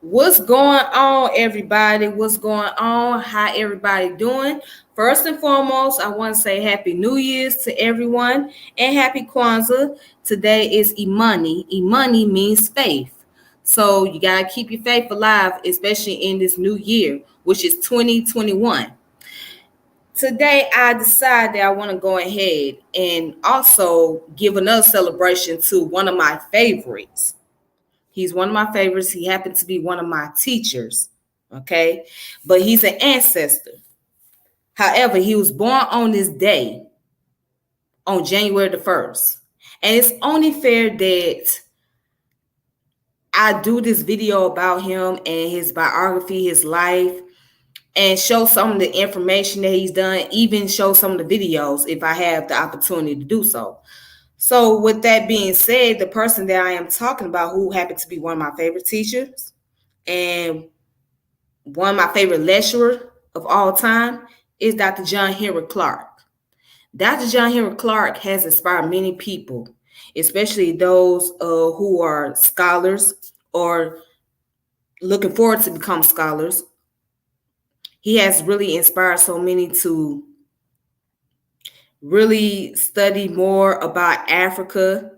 What's going on, everybody? What's going on? How everybody doing? First and foremost, I want to say Happy New Year's to everyone and Happy Kwanzaa. Today is Imani. Imani means faith. So you got to keep your faith alive, especially in this new year, which is 2021. Today, I decided that I want to go ahead and also give another celebration to one of my favorites. He's one of my favorites. He happened to be one of my teachers, okay? But he's an ancestor. However, he was born on this day, on January the 1st. And it's only fair that I do this video about him and his biography, his life, and show some of the information that he's done, even show some of the videos if I have the opportunity to do so. So with that being said, the person that I am talking about, who happened to be one of my favorite teachers and one of my favorite lecturers of all time, is Dr. John Henrik Clarke. Dr. John Henrik Clarke has inspired many people, especially those who are scholars or looking forward to become scholars. He has really inspired so many to really study more about Africa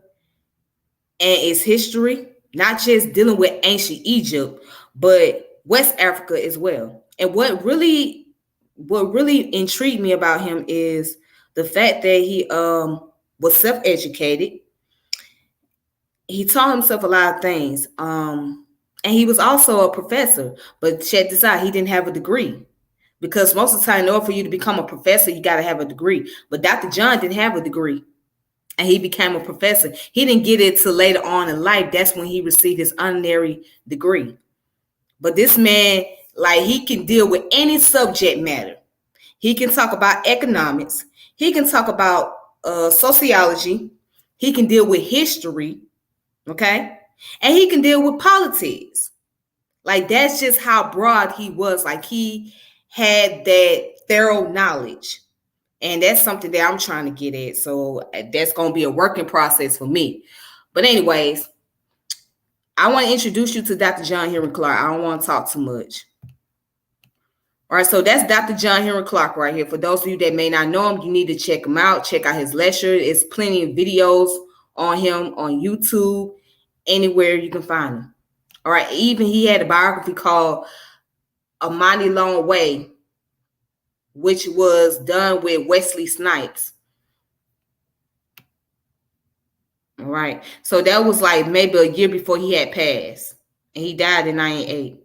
and its history, not just dealing with ancient Egypt, but West Africa as well. And what really intrigued me about him is the fact that he was self-educated. He taught himself a lot of things. And he was also a professor, but check this out, he didn't have a degree. Because most of the time, in order for you to become a professor, you got to have a degree. But Dr. John didn't have a degree, and he became a professor. He didn't get it till later on in life. That's when he received his honorary degree. But this man, like, he can deal with any subject matter. He can talk about economics. He can talk about sociology. He can deal with history, okay? And he can deal with politics. Like, that's just how broad he was. Like, he had that thorough knowledge, and that's something that I'm trying to get at. So that's going to be a working process for me. But anyways, I want to introduce you to Dr. John Henrik Clarke. I don't want to talk too much. All right, so that's Dr. John Henrik Clarke right here. For those of you that may not know him, you need to check him out. Check out his lecture. There's plenty of videos on him on YouTube, anywhere you can find him. All right, even he had a biography called A Mighty Long Way, which was done with Wesley Snipes. All right. So that was like maybe a year before he had passed. And he died in 98.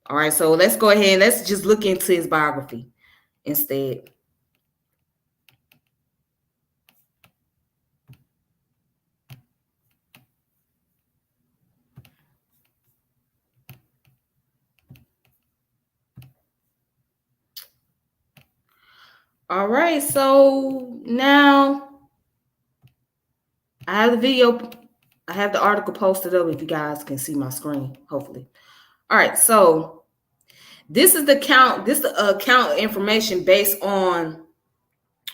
All right. So let's go ahead and let's just look into his biography instead. All right. So now I have the video. I have the article posted up if you guys can see my screen, hopefully. All right. So this is the account. This is the account information based on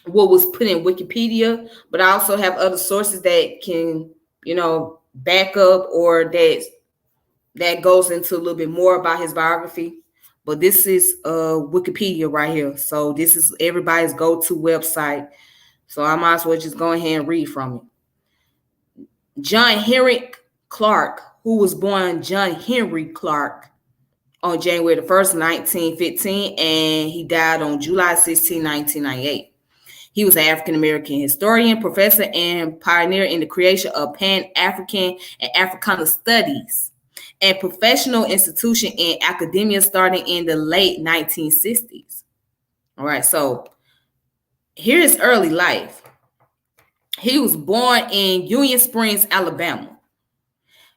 what was put in Wikipedia, but I also have other sources that can, back up, or that goes into a little bit more about his biography. But this is Wikipedia right here. So this is everybody's go-to website. So I might as well just go ahead and read from it. John Henrik Clarke, who was born John Henry Clarke on January the 1st, 1915, and he died on July 16, 1998. He was an African-American historian, professor, and pioneer in the creation of Pan-African and Africana studies and professional institution in academia starting in the late 1960s. All right, so here's his early life. He was born in Union Springs, Alabama,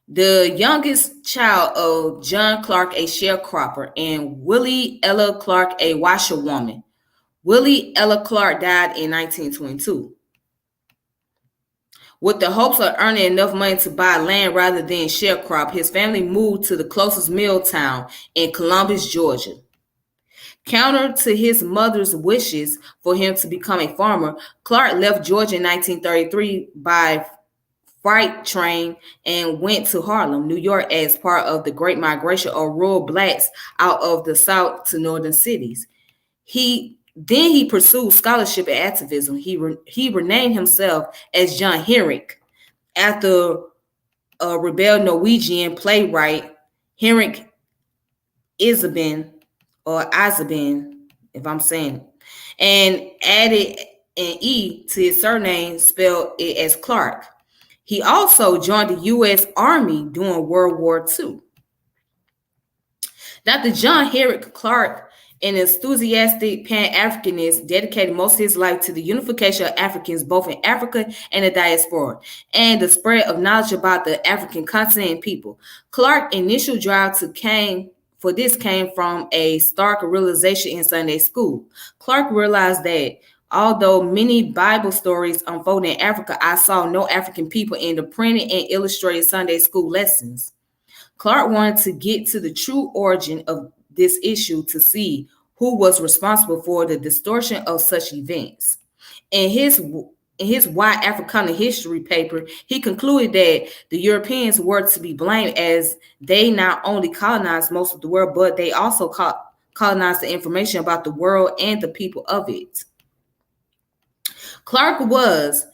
the youngest child of John Clarke, a sharecropper, and Willie Ella Clarke, a washerwoman. Willie Ella Clarke died in 1922. With the hopes of earning enough money to buy land rather than sharecrop, his family moved to the closest mill town in Columbus, Georgia. Counter to his mother's wishes for him to become a farmer, Clarke left Georgia in 1933 by freight train and went to Harlem, New York, as part of the Great Migration of rural blacks out of the South to northern cities. He pursued scholarship and activism. He renamed himself as John Henrik after a rebel Norwegian playwright Henrik Isabin or Isabin, if I'm saying it, and added an E to his surname, spelled it as Clarke. He also joined the U.S. Army during World War II. Dr. John Henrik Clarke, an enthusiastic Pan-Africanist, dedicated most of his life to the unification of Africans both in Africa and the diaspora, and the spread of knowledge about the African continent and people. Clarke's initial drive came from a stark realization in Sunday school. Clarke realized that although many Bible stories unfold in Africa, I saw no African people in the printed and illustrated Sunday school lessons. Clarke wanted to get to the true origin of this issue to see who was responsible for the distortion of such events. In his Why Africana History paper, he concluded that the Europeans were to be blamed, as they not only colonized most of the world, but they also colonized the information about the world and the people of it. Clarke was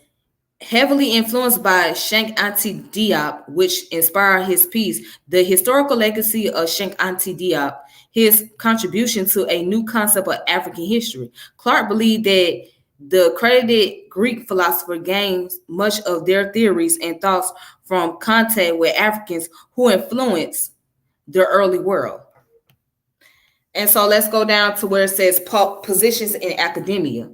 heavily influenced by Cheikh Anta Diop, which inspired his piece, The Historical Legacy of Cheikh Anta Diop, his contribution to a new concept of African history. Clarke believed that the credited Greek philosopher gained much of their theories and thoughts from contact with Africans who influenced the early world. And so let's go down to where it says positions in academia.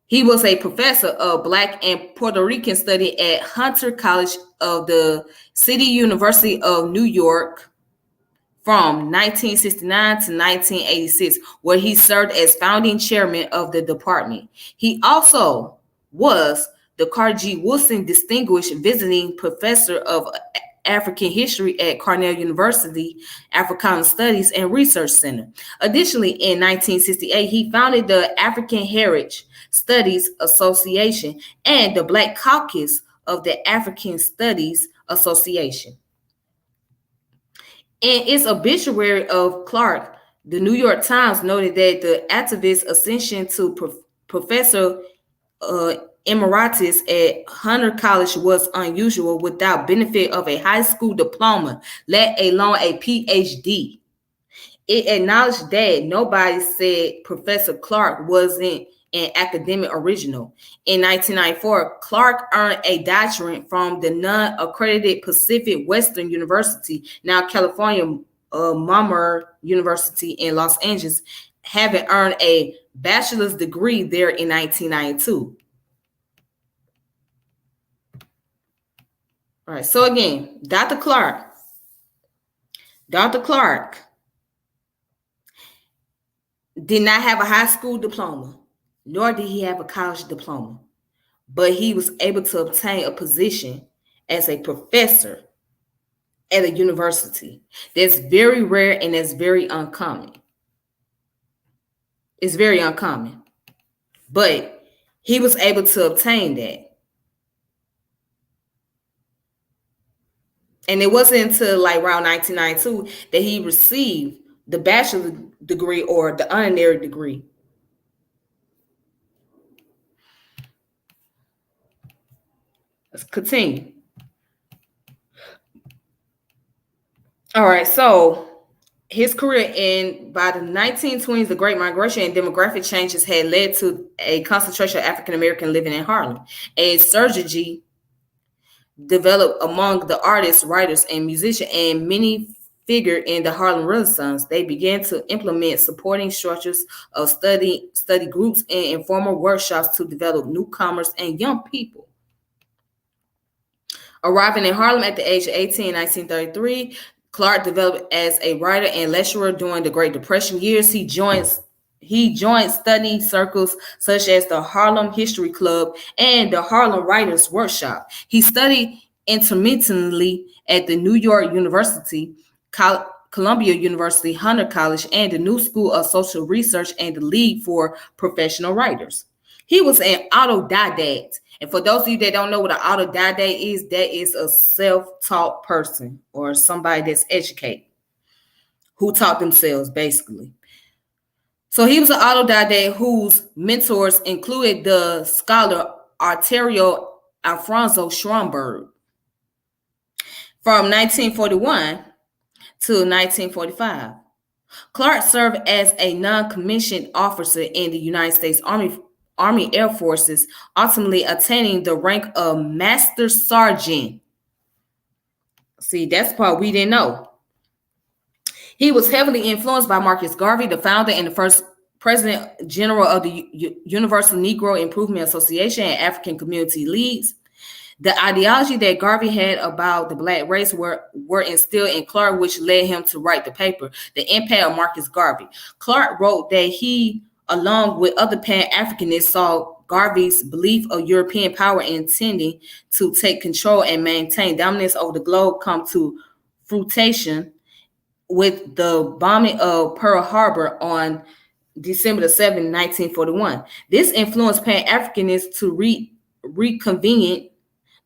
He was a professor of Black and Puerto Rican study at Hunter College of the City University of New York from 1969 to 1986, where he served as founding chairman of the department. He also was the Carnegie Wilson Distinguished Visiting Professor of African History at Cornell University Africana Studies and Research Center. Additionally, in 1968, he founded the African Heritage Studies Association and the Black Caucus of the African Studies Association. In its obituary of Clarke, the New York Times noted that the activist's ascension to Professor Emeritus at Hunter College was unusual, without benefit of a high school diploma, let alone a PhD. It acknowledged that nobody said Professor Clarke wasn't an academic original. In 1994, Clarke earned a doctorate from the non-accredited Pacific Western University, now California Marmor University in Los Angeles, having earned a bachelor's degree there in 1992. All right, so again, Dr. Clarke did not have a high school diploma, nor did he have a college diploma, but he was able to obtain a position as a professor at a university. That's very rare and that's very uncommon. It's very uncommon, but he was able to obtain that. And it wasn't until like around 1992 that he received the bachelor's degree or the honorary degree. Let's continue. All right, so his career by the 1920s, the Great Migration and demographic changes had led to a concentration of African American living in Harlem. A surge developed among the artists, writers, and musicians, and many figured in the Harlem Renaissance. They began to implement supporting structures of study groups and informal workshops to develop newcomers and young people. Arriving in Harlem at the age of 18 in 1933, Clarke developed as a writer and lecturer during the Great Depression years. He joined study circles such as the Harlem History Club and the Harlem Writers Workshop. He studied intermittently at the New York University, Columbia University, Hunter College, and the New School of Social Research and the League for Professional Writers. He was an autodidact. And for those of you that don't know what an autodidact is, that is a self-taught person or somebody that's educated who taught themselves, basically. So he was an autodidact whose mentors included the scholar Arturo Alfonso Schomburg. From 1941 to 1945, Clarke served as a non-commissioned officer in the United States Army Air Forces, ultimately attaining the rank of Master Sergeant. See, that's the part we didn't know. He was heavily influenced by Marcus Garvey, the founder and the first President General of the Universal Negro Improvement Association and African Community Leagues. The ideology that Garvey had about the Black race were instilled in Clarke, which led him to write the paper, The Impact of Marcus Garvey. Clarke wrote that he, along with other Pan-Africanists, saw Garvey's belief of European power intending to take control and maintain dominance over the globe come to fruition with the bombing of Pearl Harbor on December 7, 1941. This influenced Pan-Africanists to reconvene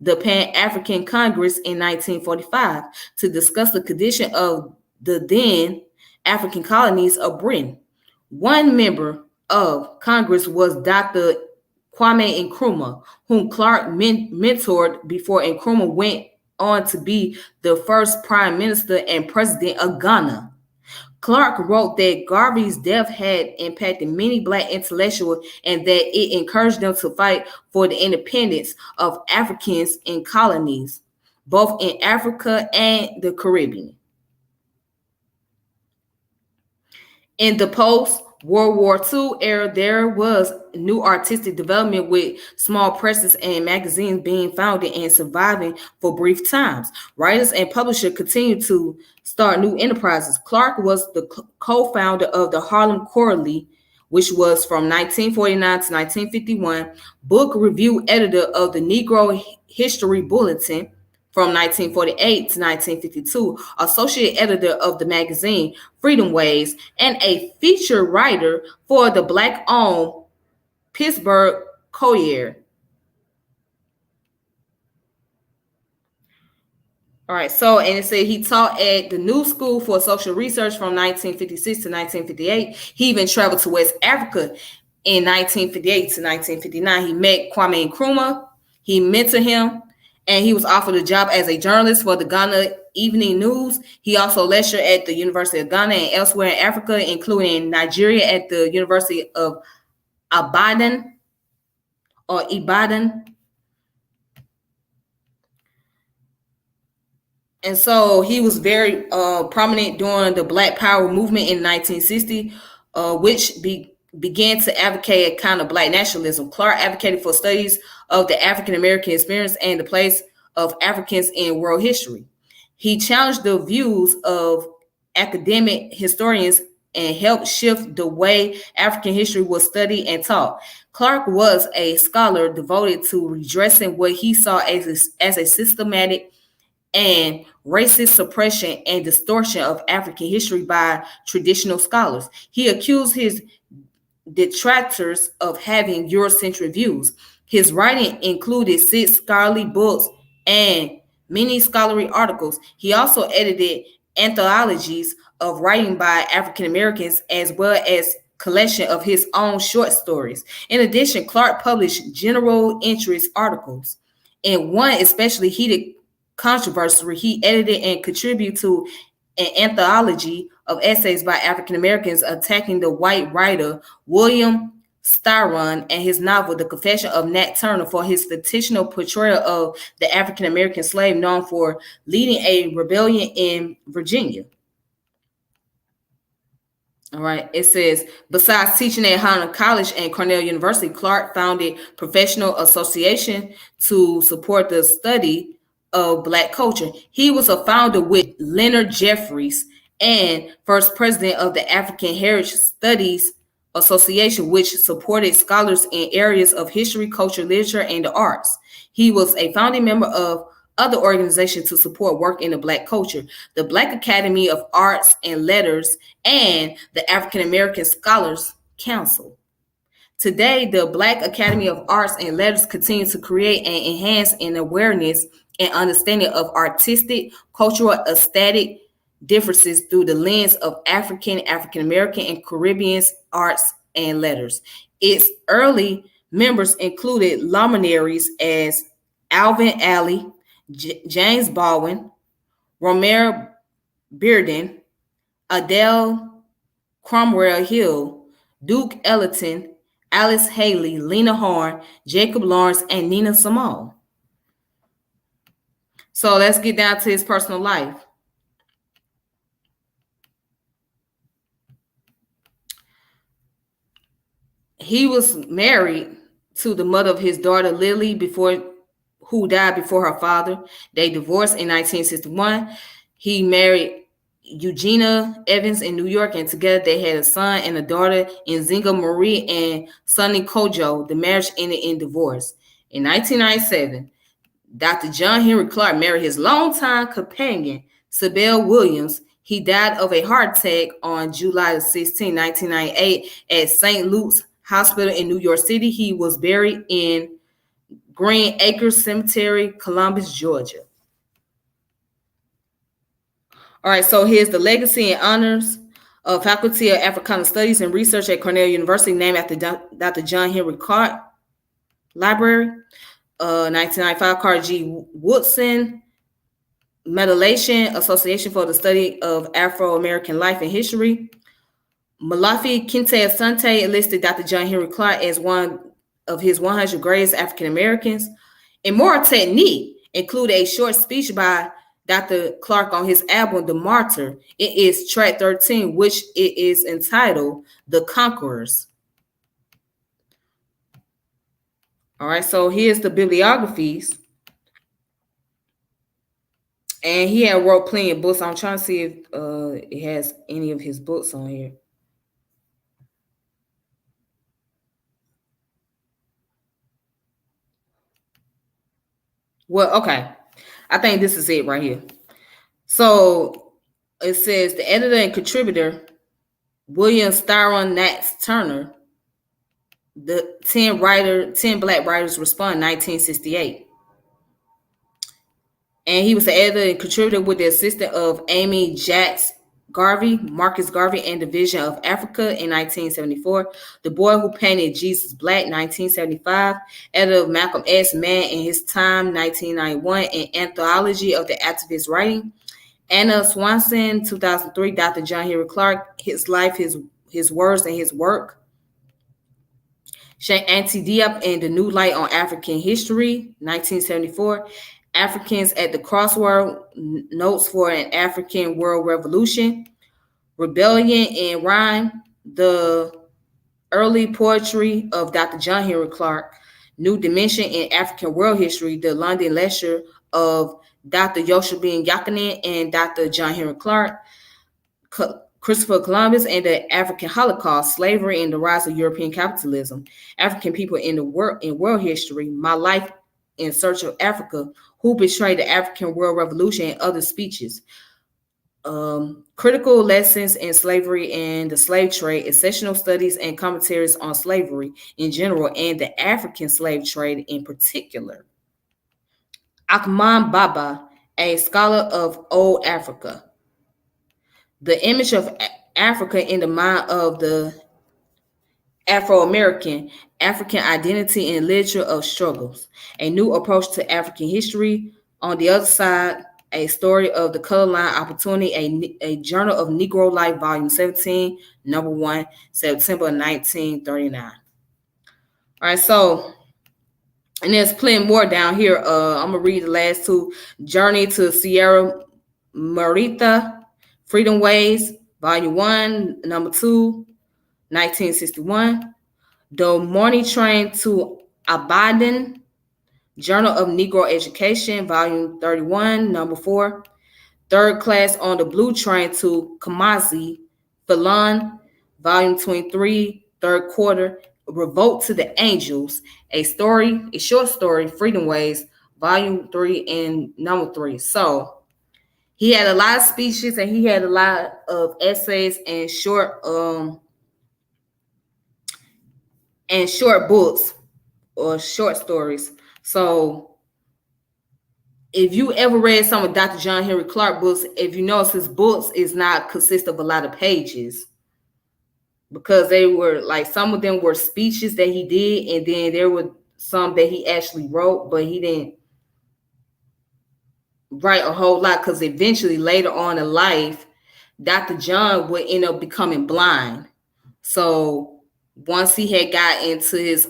the Pan-African Congress in 1945 to discuss the condition of the then African colonies of Britain. One member of Congress was Dr. Kwame Nkrumah, whom Clarke mentored before Nkrumah went on to be the first prime minister and president of Ghana. Clarke wrote that Garvey's death had impacted many Black intellectuals and that it encouraged them to fight for the independence of Africans in colonies, both in Africa and the Caribbean. In the post-World War II era, there was new artistic development with small presses and magazines being founded and surviving for brief times. Writers and publishers continued to start new enterprises. Clarke was the co-founder of the Harlem Quarterly, which was from 1949 to 1951, book review editor of the Negro History Bulletin from 1948 to 1952, associate editor of the magazine Freedom Ways, and a feature writer for the Black-owned Pittsburgh Courier. All right, so, and it said he taught at the New School for Social Research from 1956 to 1958. He even traveled to West Africa in 1958 to 1959. He met Kwame Nkrumah, he mentored him, and he was offered a job as a journalist for the Ghana Evening News. He also lectured at the University of Ghana and elsewhere in Africa, including Nigeria at the University of Ibadan. And so he was very prominent during the Black Power movement in 1960, which began to advocate a kind of Black nationalism. Clarke advocated for studies of the African-American experience and the place of Africans in world history. He challenged the views of academic historians and helped shift the way African history was studied and taught. Clarke was a scholar devoted to redressing what he saw as a systematic and racist suppression and distortion of African history by traditional scholars. He accused his detractors of having Eurocentric views. His writing included 6 scholarly books and many scholarly articles. He also edited anthologies of writing by African Americans as well as collection of his own short stories. In addition, Clarke published general interest articles. In one especially heated controversy, he edited and contributed to an anthology of essays by African Americans attacking the white writer William Styron and his novel The Confession of Nat Turner for his fictional portrayal of the African American slave known for leading a rebellion in Virginia. All right, it says, besides teaching at Howard College and Cornell University, Clarke founded professional association to support the study of Black culture. He was a founder with Leonard Jeffries and first president of the African Heritage Studies Association, which supported scholars in areas of history, culture, literature, and the arts. He was a founding member of other organizations to support work in the Black culture, the Black Academy of Arts and Letters, and the African American Scholars Council. Today, the Black Academy of Arts and Letters continues to create and enhance an awareness and understanding of artistic, cultural, aesthetic differences through the lens of African, African American, and Caribbean arts and letters. Its early members included luminaries as Alvin Ailey, James Baldwin, Romare Bearden, Adele Cromwell Hill, Duke Ellington, Alice Haley, Lena Horne, Jacob Lawrence, and Nina Simone. So let's get down to his personal life. He was married to the mother of his daughter, Lily, who died before her father. They divorced in 1961. He married Eugenia Evans in New York, and together they had a son and a daughter, Nzinga Marie and Sonny Kojo. The marriage ended in divorce. In 1997, Dr. John Henrik Clarke married his longtime companion, Sybil Williams. He died of a heart attack on July 16, 1998 at St. Luke's Hospital in New York City. He was buried in Green Acres Cemetery, Columbus, Georgia. All right, so here's the legacy and honors of Faculty of Africana Studies and Research at Cornell University, named after Dr. John Henrik Clarke Library. 1995, Carter G. Woodson Medallation, Association for the Study of Afro-American Life and History. Malafi Kinte Asante listed Dr. John Henrik Clarke as one of his 100 greatest African Americans. Immoral Technique included a short speech by Dr. Clarke on his album, The Martyr. It is track 13, which it is entitled The Conquerors. All right, so here's the bibliographies. And he had wrote plenty of books. I'm trying to see if it has any of his books on here. Well, okay. I think this is it right here. So it says the editor and contributor, William Styron Nats Turner, the 10 Black writers respond 1968. And he was the editor and contributor with the assistance of Amy Jacks Garvey, Marcus Garvey, and Division of Africa in 1974. The Boy Who Painted Jesus Black, 1975. Editor of Malcolm X, Man in His Time, 1991. And Anthology of the Activist Writing. Anna Swanson, 2003. Dr. John Henrik Clarke, His Life, His Words, and His Work. Auntie Diop and the New Light on African History, 1974. Africans at the Crossroad, Notes for an African World Revolution. Rebellion in Rhyme, the Early Poetry of Dr. John Henrik Clarke. New Dimension in African World History, the London Lecture of Dr. Yoshibin Yakinen and Dr. John Henrik Clarke. Christopher Columbus and the African Holocaust, Slavery and the Rise of European Capitalism. African People in the World History, My Life in Search of Africa, Who Betrayed the African World Revolution, and Other Speeches. Critical Lessons in Slavery and the Slave Trade, Exceptional Studies and Commentaries on Slavery in general and the African Slave Trade in particular. Akman Baba, a scholar of Old Africa. The Image of Africa in the Mind of the Afro-American, African Identity and Literature of Struggles, A New Approach to African History. On the Other Side, A Story of the Color Line Opportunity, a Journal of Negro Life, Volume 17, Number 1, September 1939. All right, so, and there's plenty more down here. I'm going to read the last two. Journey to Sierra Morita, Freedom Ways, Volume 1, Number 2, 1961. The Morning Train to Abadan, Journal of Negro Education, Volume 31, Number 4. Third Class on the Blue Train to Kamazi, Falun, Volume 23, Third Quarter. Revolt to the Angels, a short story, Freedom Ways, Volume 3 and Number 3. So he had a lot of speeches and he had a lot of essays and short and short books or short stories. So if you ever read some of Dr. John Henrik Clarke books, if you notice his books is not consist of a lot of pages, because they were like, some of them were speeches that he did, and then there were some that he actually wrote, but he didn't write a whole lot, because eventually later on in life, Dr. John would end up becoming blind. So once he had got into his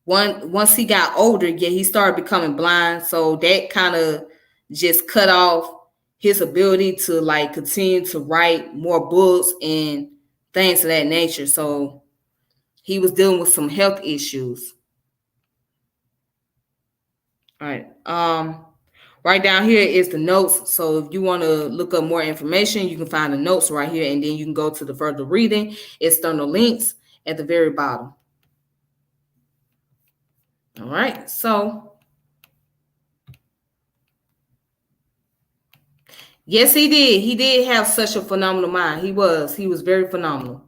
once he got older, yeah, he started becoming blind. So that kind of just cut off his ability to like continue to write more books and things of that nature. So he was dealing with some health issues. All right. Right down here is the notes. So if you want to look up more information, you can find the notes right here, and then you can go to the further reading, external links at the very bottom. All right. So yes, he did. He did have such a phenomenal mind. He was very phenomenal.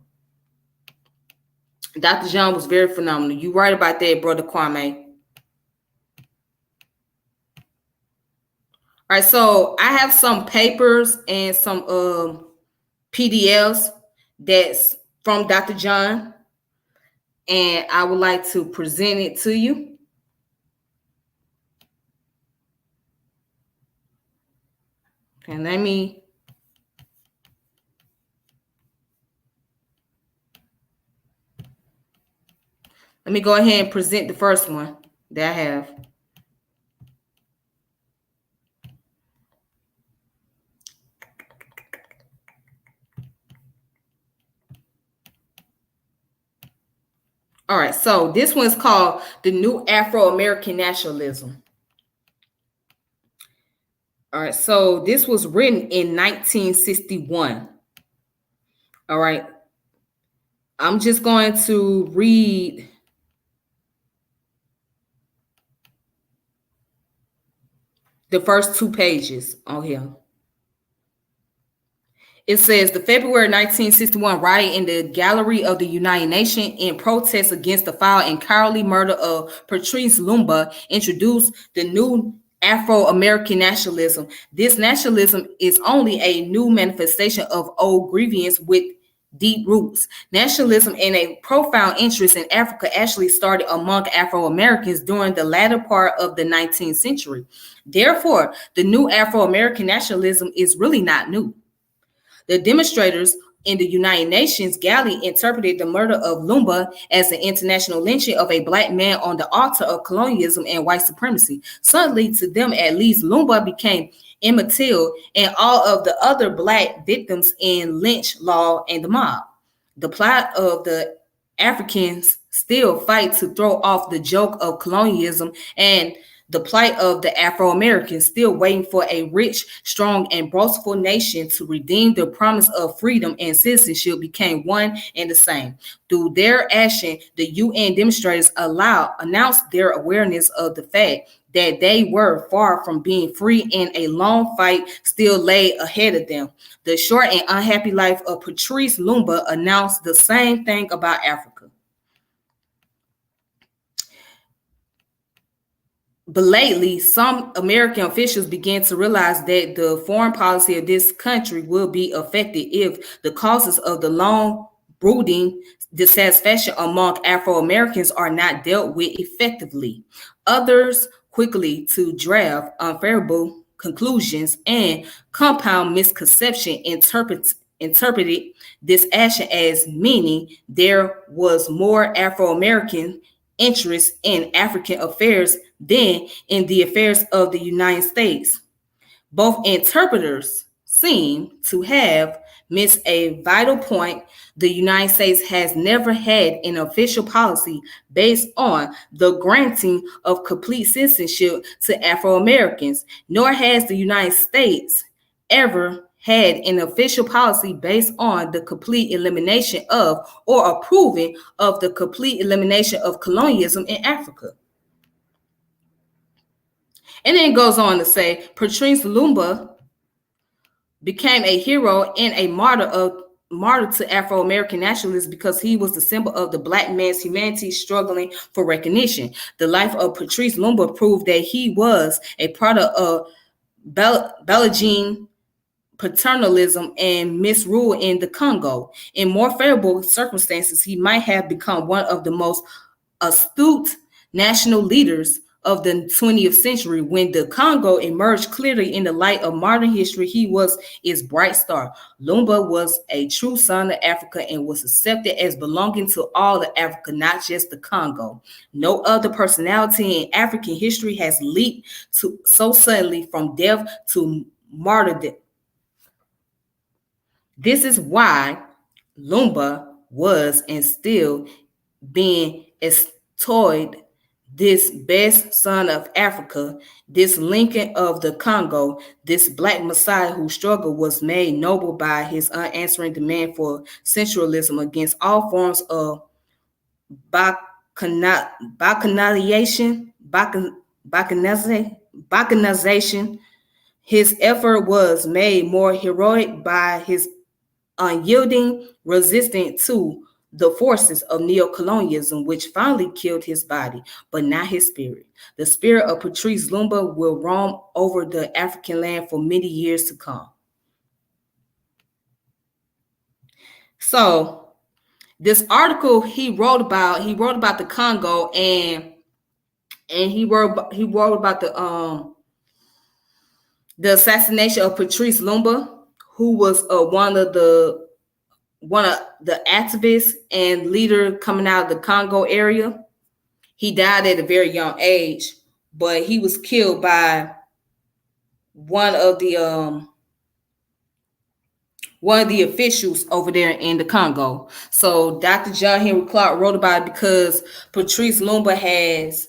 Dr. John was very phenomenal. You right about that, Brother Kwame. All right, so I have some papers and some PDFs that's from Dr. John, and I would like to present it to you. And let me go ahead and present the first one that I have. All right, so this one's called The New Afro-American Nationalism. All right, so this was written in 1961. All right, I'm just going to read the first 2 pages on here. It says the February 1961 riot in the Gallery of the United Nations in protest against the foul and cowardly murder of Patrice Loomba introduced the new Afro-American nationalism. This nationalism is only a new manifestation of old grievance with deep roots. Nationalism and a profound interest in Africa actually started among Afro-Americans during the latter part of the 19th century. Therefore, the new Afro-American nationalism is really not new. The demonstrators in the United Nations galley interpreted the murder of Loomba as an international lynching of a black man on the altar of colonialism and white supremacy. Suddenly, to them at least, Loomba became immortal and all of the other black victims in lynch law and the mob. The plot of the Africans still fight to throw off the joke of colonialism, and the plight of the Afro-Americans still waiting for a rich, strong, and boastful nation to redeem the promise of freedom and citizenship became one and the same. Through their action, the UN demonstrators announced their awareness of the fact that they were far from being free and a long fight still lay ahead of them. The short and unhappy life of Patrice Loomba announced the same thing about Africa. But lately, some American officials began to realize that the foreign policy of this country will be affected if the causes of the long brooding dissatisfaction among Afro-Americans are not dealt with effectively. Others quickly to draft unfavorable conclusions and compound misconception interpreted this action as meaning there was more Afro-American interest in African affairs than in the affairs of the United States. Both interpreters seem to have missed a vital point. The United States has never had an official policy based on the granting of complete citizenship to Afro-Americans, nor has the United States ever had an official policy based on the complete elimination of or approving of the complete elimination of colonialism in Africa. And then it goes on to say, Patrice Loomba became a hero and a martyr to Afro-American nationalism because he was the symbol of the black man's humanity struggling for recognition. The life of Patrice Loomba proved that he was a product of Belgian paternalism and misrule in the Congo. In more favorable circumstances, he might have become one of the most astute national leaders of the 20th century. When the Congo emerged clearly in the light of modern history, he was its bright star. Loomba was a true son of Africa and was accepted as belonging to all of Africa, not just the Congo. No other personality in African history has leaped so suddenly from death to martyrdom. This is why Loomba was and still being extolled, this best son of Africa, this Lincoln of the Congo, this black messiah whose struggle was made noble by his unanswering demand for centralism against all forms of balkanization. His effort was made more heroic by his unyielding resistance to the forces of neocolonialism, which finally killed his body, but not his spirit. The spirit of Patrice Loomba will roam over the African land for many years to come. So, this article he wrote about the Congo, and he wrote about the assassination of Patrice Loomba, who was one of the activists and leader coming out of the Congo area. He died at a very young age, but he was killed by one of the officials over there in the Congo. So Dr. John Henrik Clarke wrote about it because Patrice Loomba has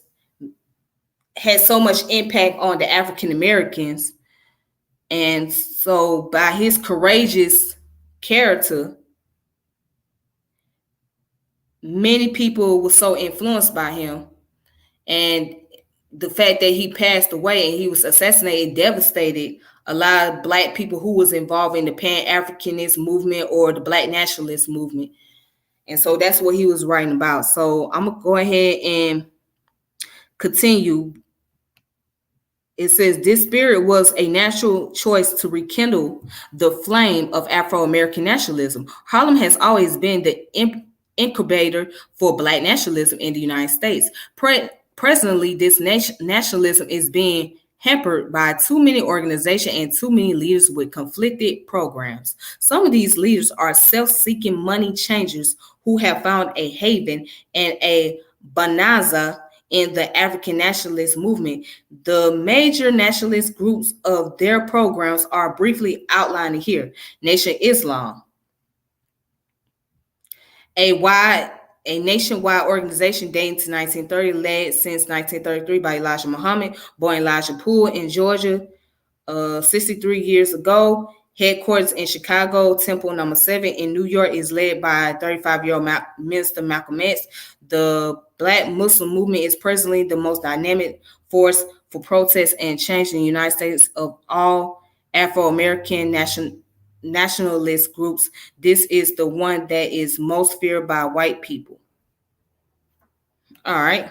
had so much impact on the African Americans, and so by his courageous character, many people were so influenced by him, and the fact that he passed away and he was assassinated devastated a lot of black people who was involved in the Pan-Africanist movement or the black nationalist movement. And so that's what he was writing about. So I'm gonna go ahead and continue. It says, this spirit was a natural choice to rekindle the flame of Afro-American nationalism. Harlem has always been the incubator for black nationalism in the United States. Presently, this nationalism is being hampered by too many organizations and too many leaders with conflicted programs. Some of these leaders are self-seeking money changers who have found a haven and a bonanza in the African nationalist movement. The major nationalist groups of their programs are briefly outlined here. Nation Islam, a nationwide organization dating to 1930, led since 1933 by Elijah Muhammad, born Elijah Poole in Georgia 63 years ago. Headquarters in Chicago, Temple Number 7 in New York, is led by 35-year-old Minister Malcolm X. The Black Muslim movement is presently the most dynamic force for protest and change in the United States of all Afro-American nationalist groups. This is the one that is most feared by white people. All right.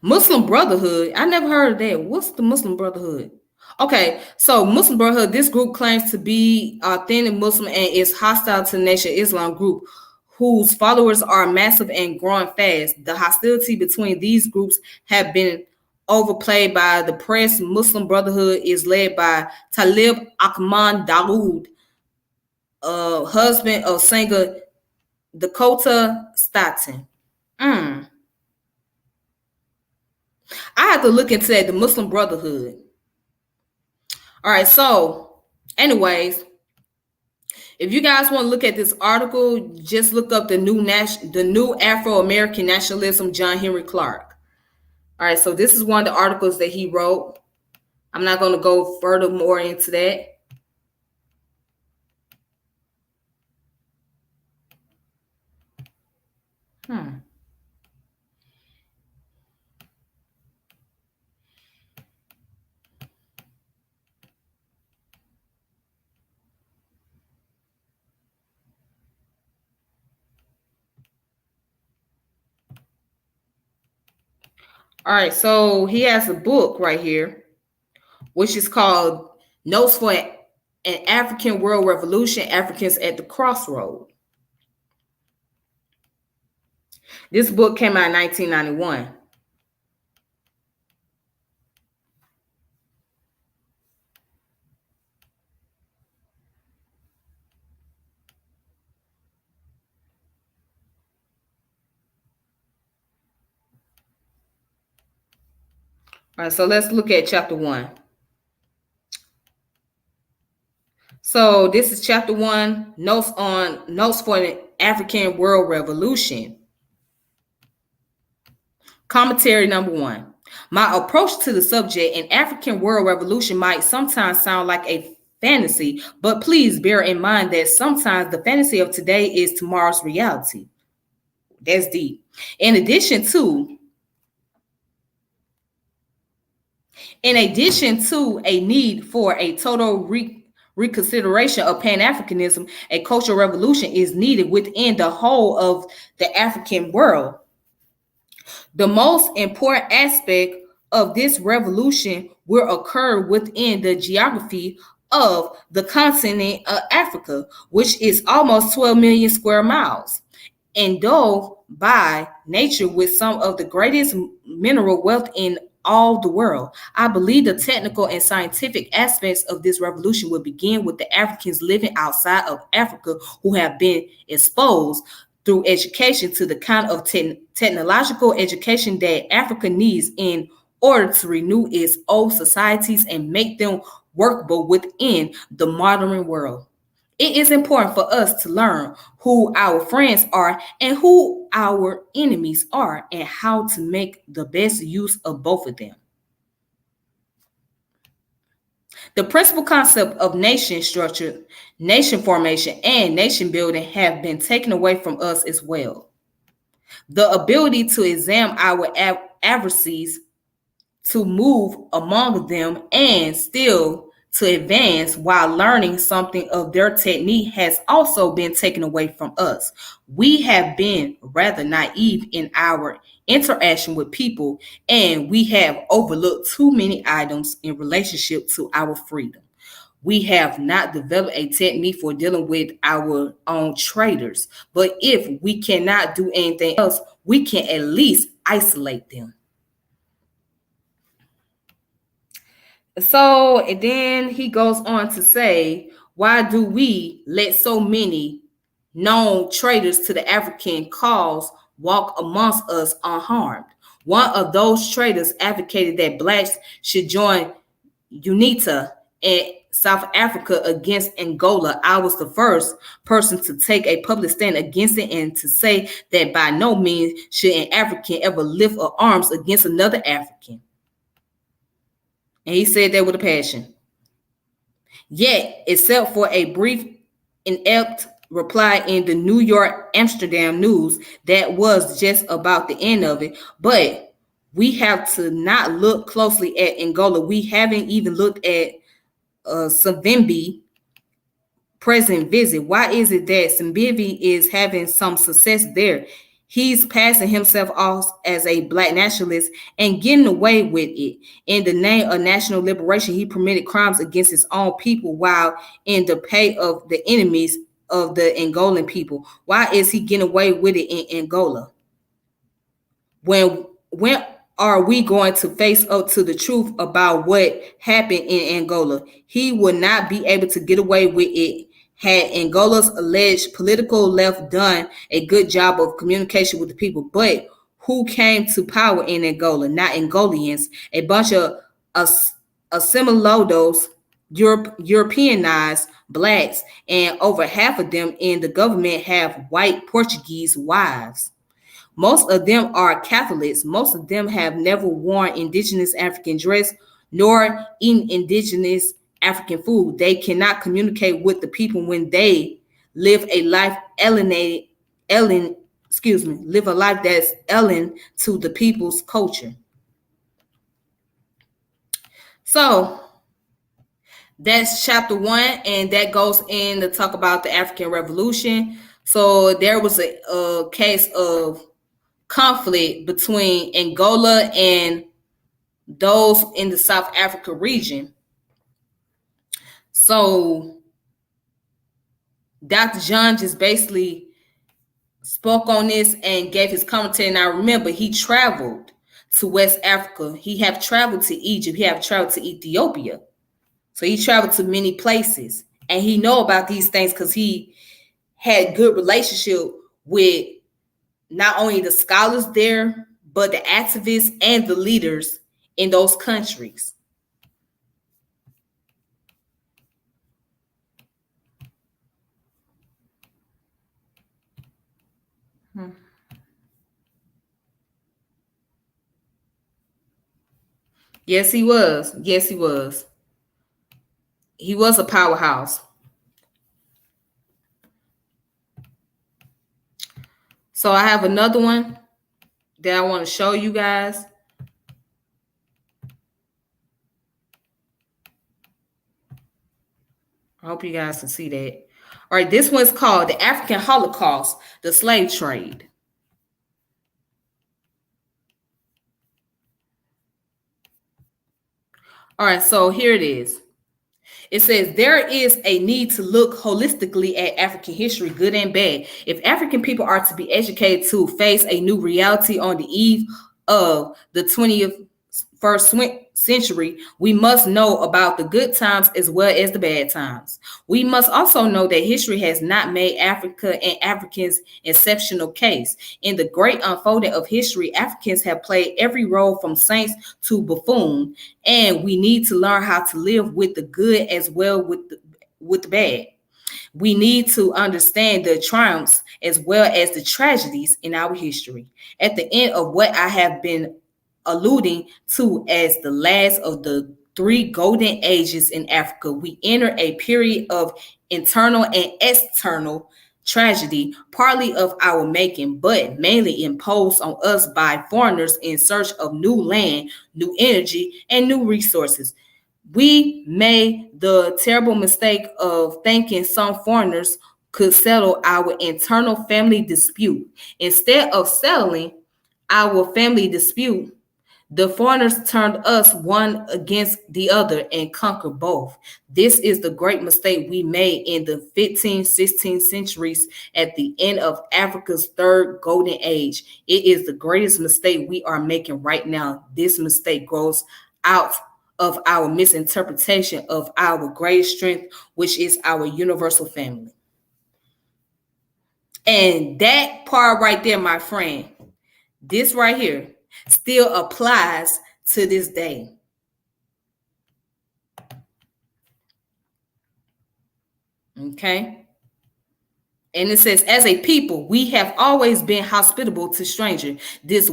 Muslim Brotherhood. I never heard of that. What's the Muslim Brotherhood? Okay, so Muslim Brotherhood, this group claims to be authentic Muslim and is hostile to the Nation Islam group, whose followers are massive and growing fast. The hostility between these groups have been overplayed by the press. Muslim Brotherhood is led by Talib Ahmad Dawood, husband of singer Dakota Staton. I have to look into that, the Muslim Brotherhood. All right, so anyways, if you guys want to look at this article, just look up the new Afro-American nationalism, John Henrik Clarke. All right, so this is one of the articles that he wrote. I'm not going to go further more into that. All right, so he has a book right here, which is called Notes for an African World Revolution, Africans at the Crossroad. This book came out in 1991. All right, so let's look at chapter 1. So this is chapter 1, notes for an African World Revolution. Commentary number 1. My approach to the subject, an African World Revolution, might sometimes sound like a fantasy, but please bear in mind that sometimes the fantasy of today is tomorrow's reality. That's deep. In addition to a need for a total reconsideration of Pan-Africanism, a cultural revolution is needed within the whole of the African world. The most important aspect of this revolution will occur within the geography of the continent of Africa, which is almost 12 million square miles, endowed by nature with some of the greatest mineral wealth in all the world. I believe the technical and scientific aspects of this revolution will begin with the Africans living outside of Africa who have been exposed through education to the kind of technological education that Africa needs in order to renew its old societies and make them workable within the modern world. It is important for us to learn who our friends are and who our enemies are and how to make the best use of both of them. The principal concept of nation structure, nation formation, and nation building have been taken away from us as well. The ability to examine our adversaries, to move among them, and still to advance while learning something of their technique has also been taken away from us. We have been rather naive in our interaction with people, and we have overlooked too many items in relationship to our freedom. We have not developed a technique for dealing with our own traitors, but if we cannot do anything else, we can at least isolate them. So, and then he goes on to say, why do we let so many known traitors to the African cause walk amongst us unharmed? One of those traitors advocated that blacks should join UNITA in South Africa against Angola. I was the first person to take a public stand against it and to say that by no means should an African ever lift up arms against another African. And he said that with a passion. Yet, except for a brief, inept reply in the New York Amsterdam News, that was just about the end of it. But we have to not look closely at Angola. We haven't even looked at Savimbi present visit. Why is it that Savimbi is having some success there? He's passing himself off as a black nationalist and getting away with it. In the name of national liberation, he permitted crimes against his own people while in the pay of the enemies of the Angolan people. Why is he getting away with it in Angola? When are we going to face up to the truth about what happened in Angola? He would not be able to get away with it had Angola's alleged political left done a good job of communication with the people. But who came to power in Angola? Not Angolians. A bunch of assimilados, Europeanized blacks, and over half of them in the government have white Portuguese wives. Most of them are Catholics. Most of them have never worn indigenous African dress nor eaten indigenous African food. They cannot communicate with the people when they live a life live a life that's alien to the people's culture. So that's chapter 1, and that goes in to talk about the African Revolution. So there was a case of conflict between Angola and those in the South Africa region. So Dr. John just basically spoke on this and gave his commentary. And I remember he traveled to West Africa. He have traveled to Egypt. He have traveled to Ethiopia. So he traveled to many places. And he know about these things because he had good relationship with not only the scholars there, but the activists and the leaders in those countries. Yes, he was. Yes, he was. He was a powerhouse. So I have another one that I want to show you guys. I hope you guys can see that. All right, this one's called The African Holocaust, the Slave Trade. All right, so here it is. It says, there is a need to look holistically at African history, good and bad. If African people are to be educated to face a new reality on the eve of the 21st century, we must know about the good times as well as the bad times. We must also know that history has not made Africa and Africans exceptional case. In the great unfolding of history, Africans have played every role from saints to buffoon, and we need to learn how to live with the good as well with the bad. We need to understand the triumphs as well as the tragedies in our history. At the end of what I have been alluding to as the last of the three golden ages in Africa, we enter a period of internal and external tragedy, partly of our making, but mainly imposed on us by foreigners in search of new land, new energy, and new resources. We made the terrible mistake of thinking some foreigners could settle our internal family dispute. Instead of settling our family dispute, the foreigners turned us one against the other and conquered both. This is the great mistake we made in the 15th, 16th centuries at the end of Africa's third golden age. It is the greatest mistake we are making right now. This mistake grows out of our misinterpretation of our greatest strength, which is our universal family. And that part right there, my friend, this right here, still applies to this day. Okay. And it says, as a people, we have always been hospitable to strangers. The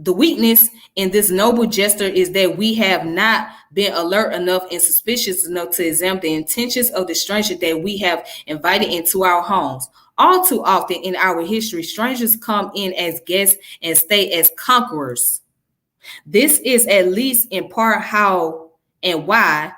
weakness in this noble gesture is that we have not been alert enough and suspicious enough to examine the intentions of the stranger that we have invited into our homes. All too often in our history, strangers come in as guests and stay as conquerors. This is at least in part how and why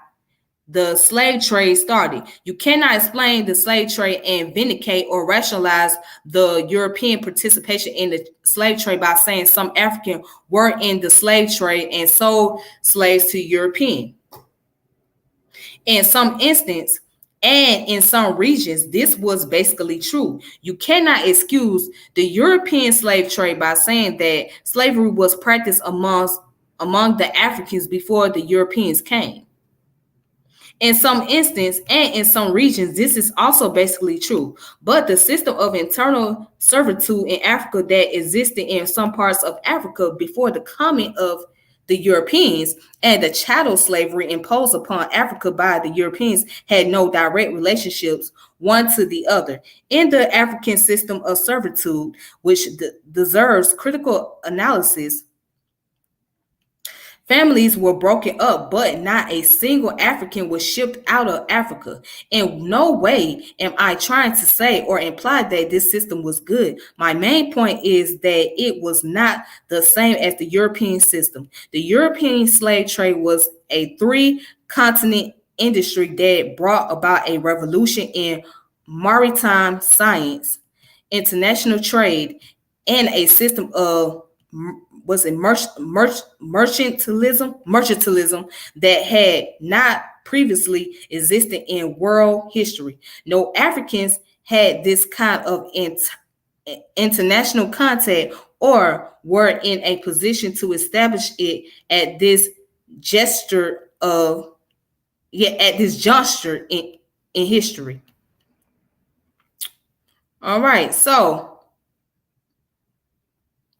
the slave trade started. You cannot explain the slave trade and vindicate or rationalize the European participation in the slave trade by saying some African were in the slave trade and sold slaves to European. In some instances, and in some regions, this was basically true. You cannot excuse the European slave trade by saying that slavery was practiced among the Africans before the Europeans came. In some instances and in some regions, this is also basically true. But the system of internal servitude in Africa that existed in some parts of Africa before the coming of the Europeans and the chattel slavery imposed upon Africa by the Europeans had no direct relationships one to the other. In the African system of servitude, which deserves critical analysis, families were broken up, but not a single African was shipped out of Africa. In no way am I trying to say or imply that this system was good. My main point is that it was not the same as the European system. The European slave trade was a three-continent industry that brought about a revolution in maritime science, international trade, and a system of mercantilism that had not previously existed in world history. No Africans had this kind of international contact or were in a position to establish it at this gesture of at this juncture in history. All right, so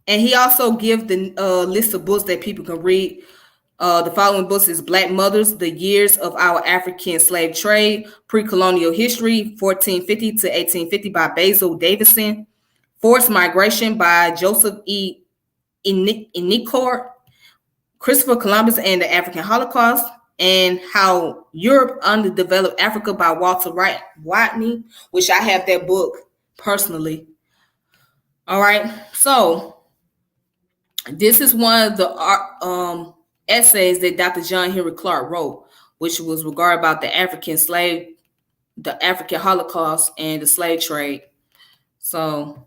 and he also gives the list of books that people can read. The following books is Black Mothers, The Years of Our African Slave Trade, Pre-Colonial History, 1450 to 1850 by Basil Davison, Forced Migration by Joseph E. Inicor, Christopher Columbus and the African Holocaust, and How Europe Underdeveloped Africa by Walter Whitney, which I have that book personally. All right, so this is one of the essays that Dr. John Henrik Clarke wrote, which was regarded about the African Holocaust and the slave trade. So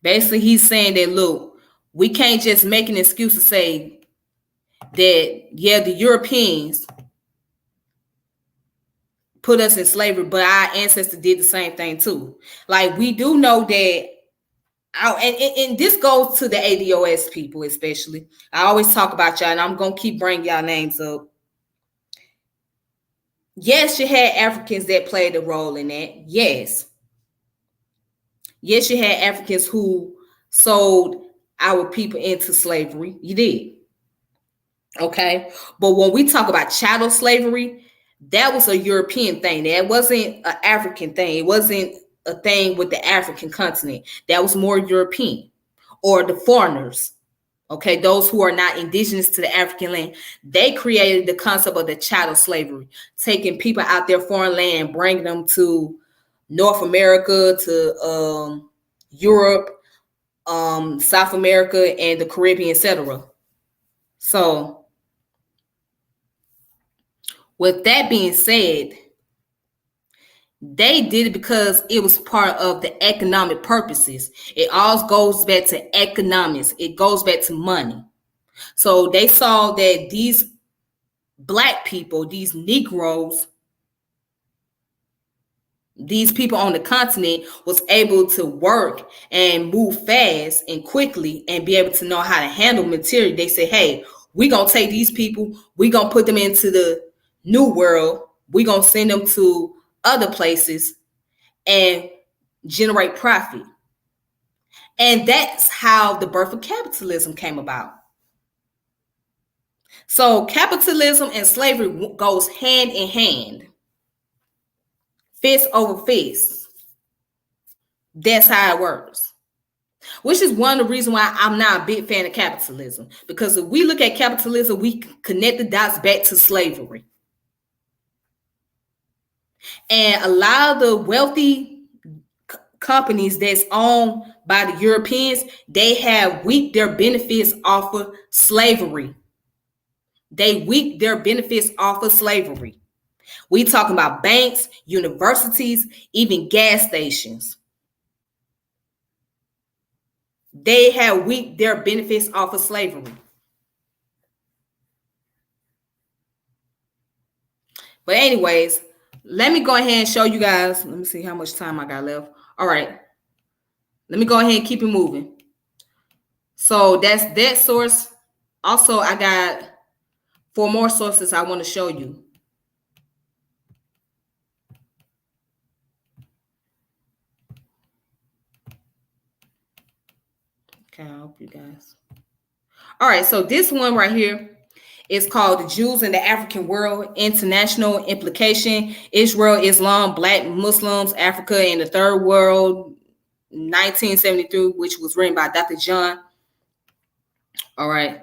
basically he's saying that, look, we can't just make an excuse to say that, yeah, the Europeans put us in slavery, but our ancestors did the same thing too. Like, we do know that. And this goes to the ADOS people, especially. I always talk about y'all, and I'm going to keep bringing y'all names up. Yes, you had Africans that played a role in that. Yes. Yes, you had Africans who sold our people into slavery. You did. Okay. But when we talk about chattel slavery, that was a European thing. That wasn't an African thing. It wasn't a thing with the African continent. That was more European, or the foreigners. Okay, those who are not indigenous to the African land. They created the concept of the chattel slavery, taking people out their foreign land, bringing them to North America, to Europe, South America, and the Caribbean, etc. So, with that being said, they did it because it was part of the economic purposes. It all goes back to economics. It goes back to money. So they saw that these Black people, these Negroes, these people on the continent was able to work and move fast and quickly and be able to know how to handle material. They say, hey, we're going to take these people, we're going to put them into the new world. We're going to send them to other places and generate profit. And that's how the birth of capitalism came about. So capitalism and slavery goes hand in hand, fist over fist. That's how it works. Which is one of the reasons why I'm not a big fan of capitalism. Because if we look at capitalism, we connect the dots back to slavery. And a lot of the wealthy companies that's owned by the Europeans, they have reaped their benefits off of slavery. They reap their benefits off of slavery. We talking about banks, universities, even gas stations. They have reaped their benefits off of slavery. But anyways, let me go ahead and show you guys. Let me see how much time I got left. All right. Let me go ahead and keep it moving. So that's that source. Also, I got 4 more sources I want to show you. Okay, I hope you guys. All right, so this one right here is called The Jews in the African World, International Implication, Israel, Islam, Black Muslims, Africa, and the Third World, 1973, which was written by Dr. John. All right.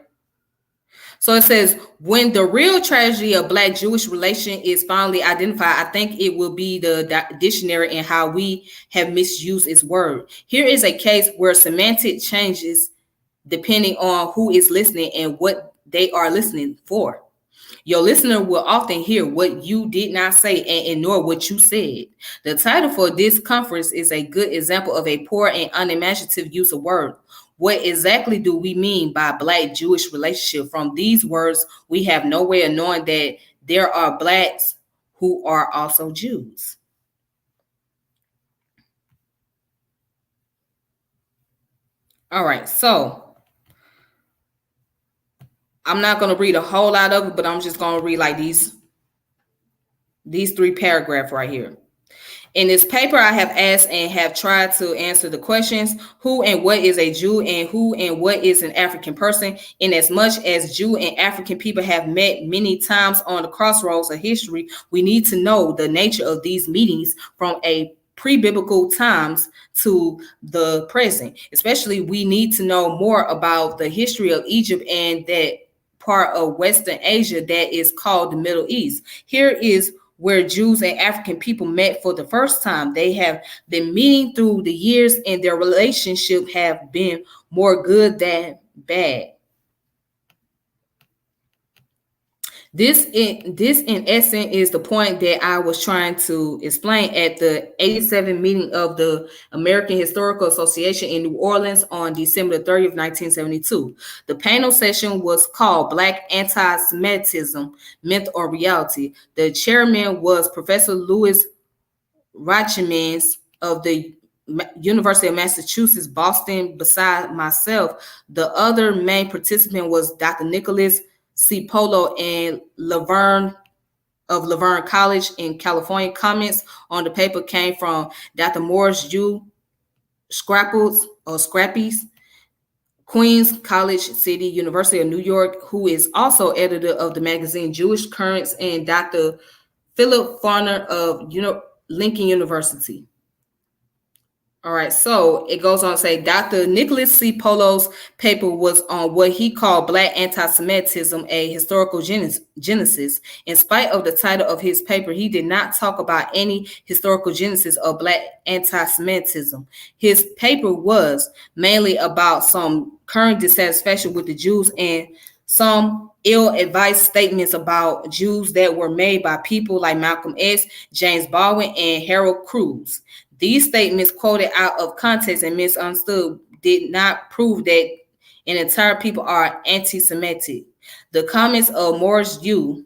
So it says, when the real tragedy of Black-Jewish relation is finally identified, I think it will be the dictionary and how we have misused its word. Here is a case where semantic changes depending on who is listening and what they are listening for. Your listener will often hear what you did not say and ignore what you said. The title for this conference is a good example of a poor and unimaginative use of words. What exactly do we mean by Black-Jewish relationship? From these words, we have no way of knowing that there are Blacks who are also Jews. All right, so I'm not going to read a whole lot of it, but I'm just going to read like these 3 paragraphs right here. In this paper, I have asked and have tried to answer the questions: who and what is a Jew, and who and what is an African person? In as much as Jew and African people have met many times on the crossroads of history, we need to know the nature of these meetings from a pre-biblical times to the present. Especially, we need to know more about the history of Egypt and that part of Western Asia that is called the Middle East. Here is where Jews and African people met for the first time. They have been meeting through the years, and their relationship have been more good than bad. This in essence is the point that I was trying to explain at the 87th meeting of the American Historical Association in New Orleans on December 30th, 1972. The panel session was called Black Anti-Semitism, Myth or Reality. The chairman was Professor Louis Rachemans of the University of Massachusetts, Boston. Beside myself, the other main participant was Dr. Nicholas C. Polo and Laverne of Laverne College in California. Comments on the paper came from Dr. Morris U. Scrappies, Queens College City, University of New York, who is also editor of the magazine Jewish Currents, and Dr. Philip Farner of Lincoln University. All right, so it goes on to say Dr. Nicholas C. Polo's paper was on what he called Black Anti-Semitism, a historical genesis. In spite of the title of his paper, he did not talk about any historical genesis of Black anti-Semitism. His paper was mainly about some current dissatisfaction with the Jews and some ill-advised statements about Jews that were made by people like Malcolm X, James Baldwin, and Harold Cruse. These statements, quoted out of context and misunderstood, did not prove that an entire people are anti-Semitic. The comments of Morris U.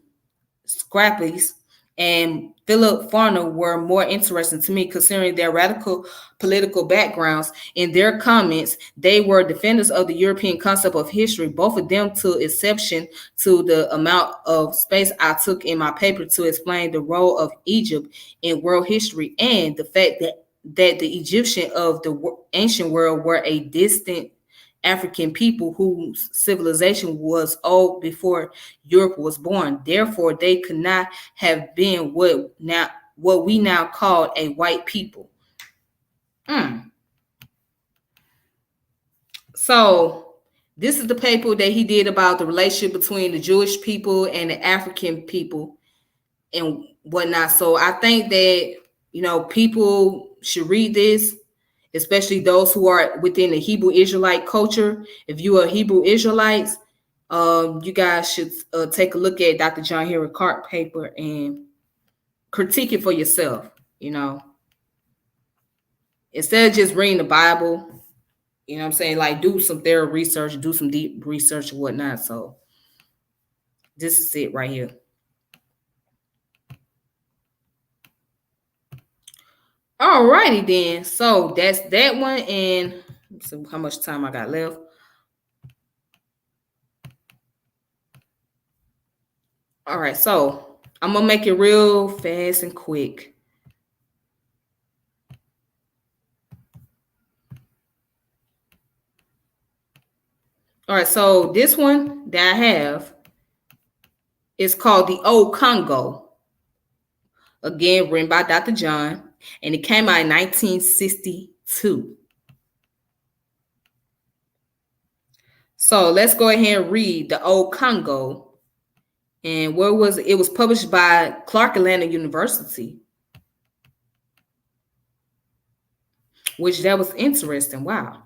Scrappies and Philip Farner were more interesting to me, considering their radical political backgrounds. In their comments, they were defenders of the European concept of history, both of them to exception to the amount of space I took in my paper to explain the role of Egypt in world history and the fact that the Egyptian of the ancient world were a distant African people whose civilization was old before Europe was born. Therefore, they could not have been what we now call a white people. So this is the paper that he did about the relationship between the Jewish people and the African people and whatnot. So I think that, people should read this, especially those who are within the Hebrew Israelite culture. If you are Hebrew Israelites, you guys should take a look at Dr. John Henrik Clarke paper and critique it for yourself, Instead of just reading the Bible, what I'm saying? Like, do some thorough research, do some deep research and whatnot. So this is it right here. All righty then. So that's that one. And let's see how much time I got left. All right, so I'm gonna make it real fast and quick. All right, so this one that I have is called the Old Congo. Again, written by Dr. John, and it came out in 1962. So let's go ahead and read the Old Congo. And where was it? It was published by Clark Atlanta University, which that was interesting. Wow.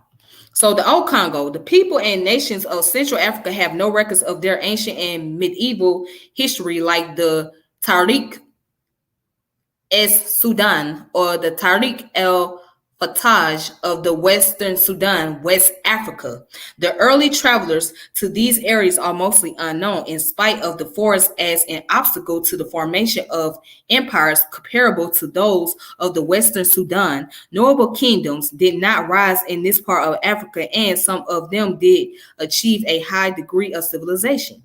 So the Old Congo, the people and nations of Central Africa have no records of their ancient and medieval history like the Tariq es Sudan or the Tariq el Fataj of the Western Sudan, West Africa. The early travelers to these areas are mostly unknown, in spite of the forest as an obstacle to the formation of empires comparable to those of the Western Sudan. Notable kingdoms did not rise in this part of Africa, and some of them did achieve a high degree of civilization.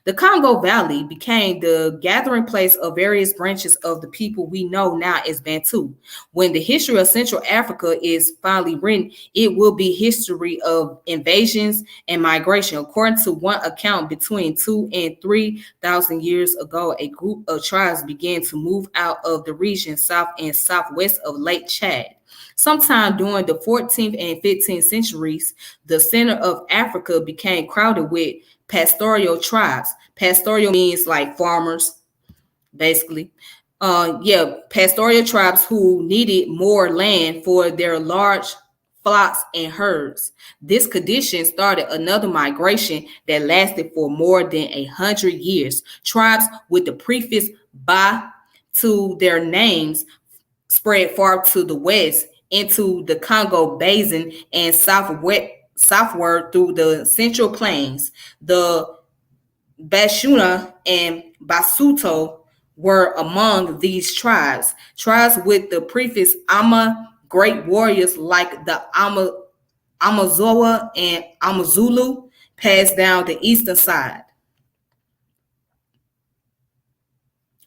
The Congo Valley became the gathering place of various branches of the people we know now as Bantu. When the history of Central Africa is finally written, it will be history of invasions and migration. According to one account, between 2 and 3,000 years ago, a group of tribes began to move out of the region south and southwest of Lake Chad. Sometime during the 14th and 15th centuries, the center of Africa became crowded with pastoral tribes. Pastoral means like farmers, basically. Pastoral tribes who needed more land for their large flocks and herds. This condition started another migration that lasted for more than 100 years. Tribes with the prefix Ba to their names spread far to the west into the Congo Basin and southward through the Central Plains. The Bashuna and Basuto were among these tribes. Tribes with the prefix Ama, great warriors like the Amazoa and Amazulu, passed down the eastern side.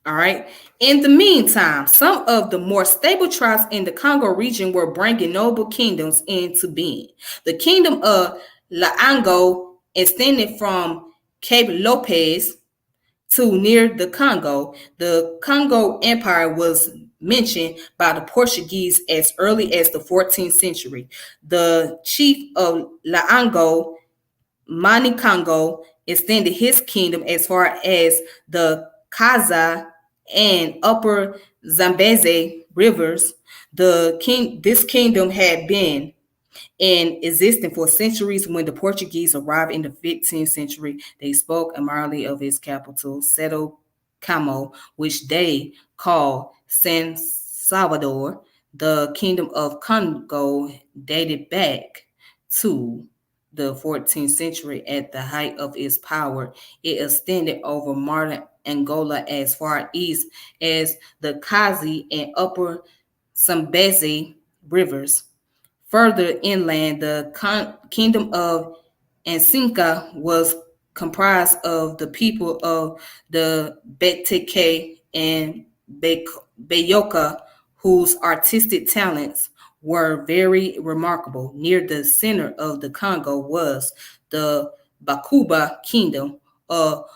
All right. In the meantime, some of the more stable tribes in the Congo region were bringing noble kingdoms into being. The kingdom of Laango extended from Cape Lopez to near the Congo. The Congo Empire was mentioned by the Portuguese as early as the 14th century. The chief of Laango, Mani Congo, extended his kingdom as far as the Kaza and Upper Zambezi rivers. This kingdom had been in existence for centuries. When the Portuguese arrived in the 15th century, they spoke admirably of its capital, Seto Camo, which they called San Salvador. The kingdom of Congo dated back to the 14th century. At the height of its power, it extended over modern Angola as far east as the Kazi and Upper Zambezi rivers. Further inland, the kingdom of Ansinka was comprised of the people of the Beteke and Beyoka, whose artistic talents were very remarkable. Near the center of the Congo was the Bakuba kingdom of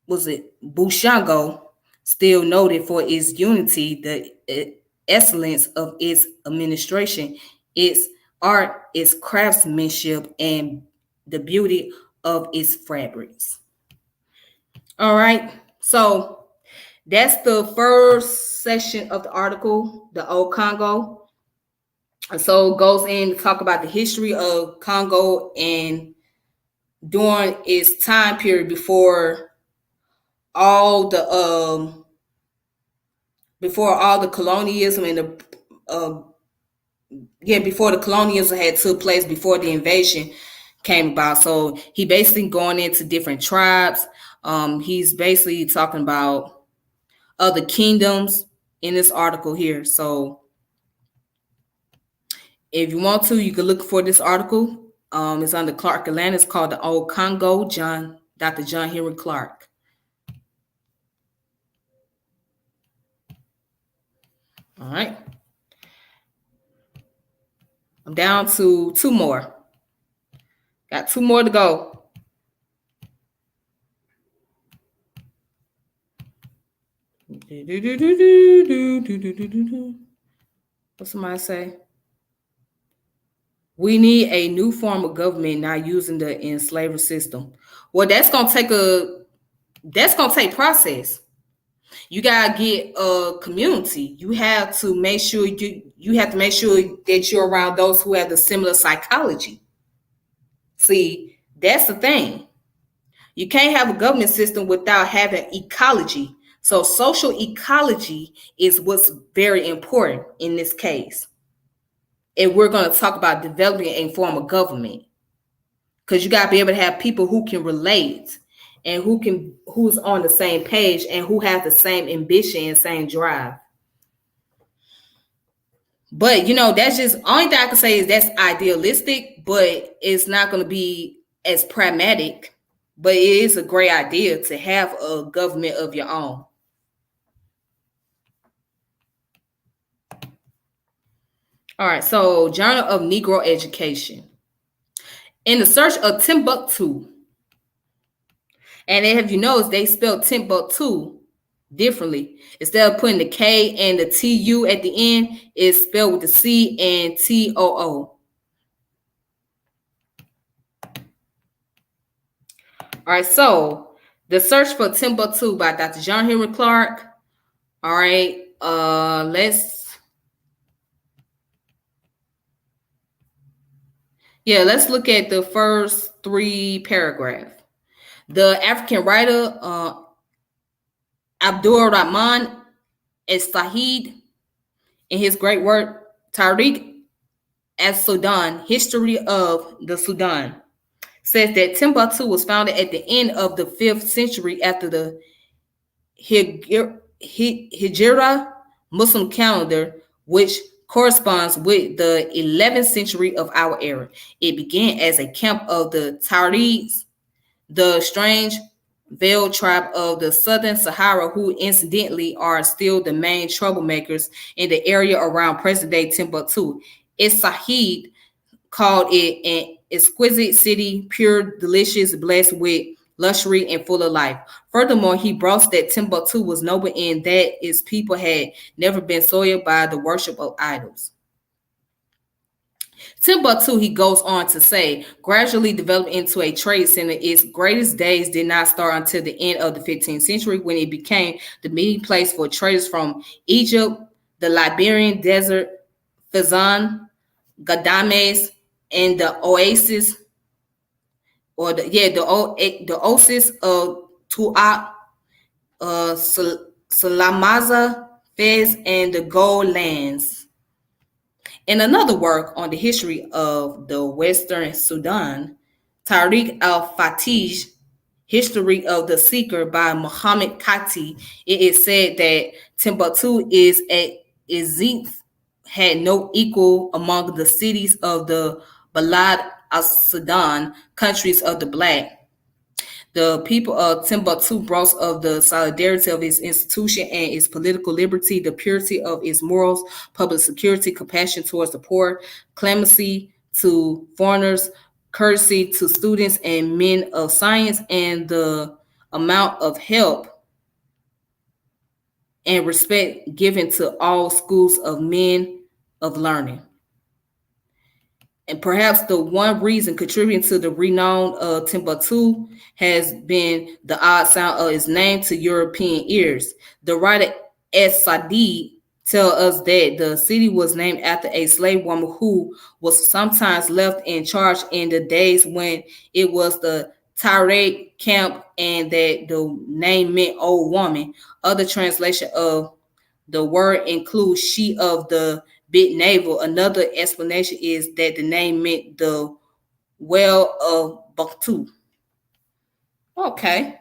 Bushango, still noted for its unity, the excellence of its administration, its art, its craftsmanship, and the beauty of its fabrics. All right, so that's the first section of the article, the Old Congo. And so it goes in to talk about the history of Congo and during its time period before all the colonialism and before the colonialism had took place, before the invasion came about. So he basically going into different tribes. He's basically talking about other kingdoms in this article here. So if you want to, you can look for this article. It's under Clarke Atlanta. It's called The Old Congo, Dr. John Henrik Clarke. All right. I'm down to 2 more. Got 2 more to go. What somebody say? We need a new form of government, not using the enslaved system. Well, that's gonna take process. You gotta get a community. You have to make sure that you're around those who have the similar psychology. See, that's the thing. You can't have a government system without having ecology. So social ecology is what's very important in this case. And we're going to talk about developing a form of government, because you got to be able to have people who can relate and who's on the same page and who have the same ambition and same drive. But that's just only thing I can say is that's idealistic, but it's not going to be as pragmatic. But it is a great idea to have a government of your own. All right, so Journal of Negro Education. In the search of Timbuktu, and if you notice, they spelled Timbuktu differently. Instead of putting the K and the TU at the end, it's spelled with the C and TOO. All right, so The Search for Timbuktu by Dr. John Henrik Clarke. All right, let's look at the first 3 paragraphs. The African writer Abdul Rahman Es-Sahid, in his great work Tariq as-Sudan, History of the Sudan, says that Timbuktu was founded at the end of the 5th century after the Hijra Muslim calendar, which corresponds with the 11th century of our era. It began as a camp of the Tariqs, the strange veiled tribe of the southern Sahara, who incidentally are still the main troublemakers in the area around present-day Timbuktu. Es-Sahid called it an exquisite city, pure, delicious, blessed with luxury and full of life. Furthermore, he boasts that Timbuktu was noble in that its people had never been soiled by the worship of idols. Timbuktu, he goes on to say, gradually developed into a trade center. Its greatest days did not start until the end of the 15th century, when it became the meeting place for traders from Egypt, the Liberian desert, Fezzan, Gadames, and the oasis, or the oasis of Tuat, Salamaza, Fez, and the Gold Lands. In another work on the history of the Western Sudan, Tariq al-Fatih, History of the Seeker by Muhammad Kati, it is said that Timbuktu had no equal among the cities of the Balad al-Sudan, countries of the black. The people of Timbuktu boast of the solidarity of its institution and its political liberty, the purity of its morals, public security, compassion towards the poor, clemency to foreigners, courtesy to students and men of science, and the amount of help and respect given to all schools of men of learning. And perhaps the one reason contributing to the renown of Timbuktu has been the odd sound of its name to European ears. The writer Es-Sadi tells us that the city was named after a slave woman who was sometimes left in charge in the days when it was the Tariq camp, and that the name meant old woman. Other translation of the word includes she of the big navel. Another explanation is that the name meant the well of Baktu. Okay.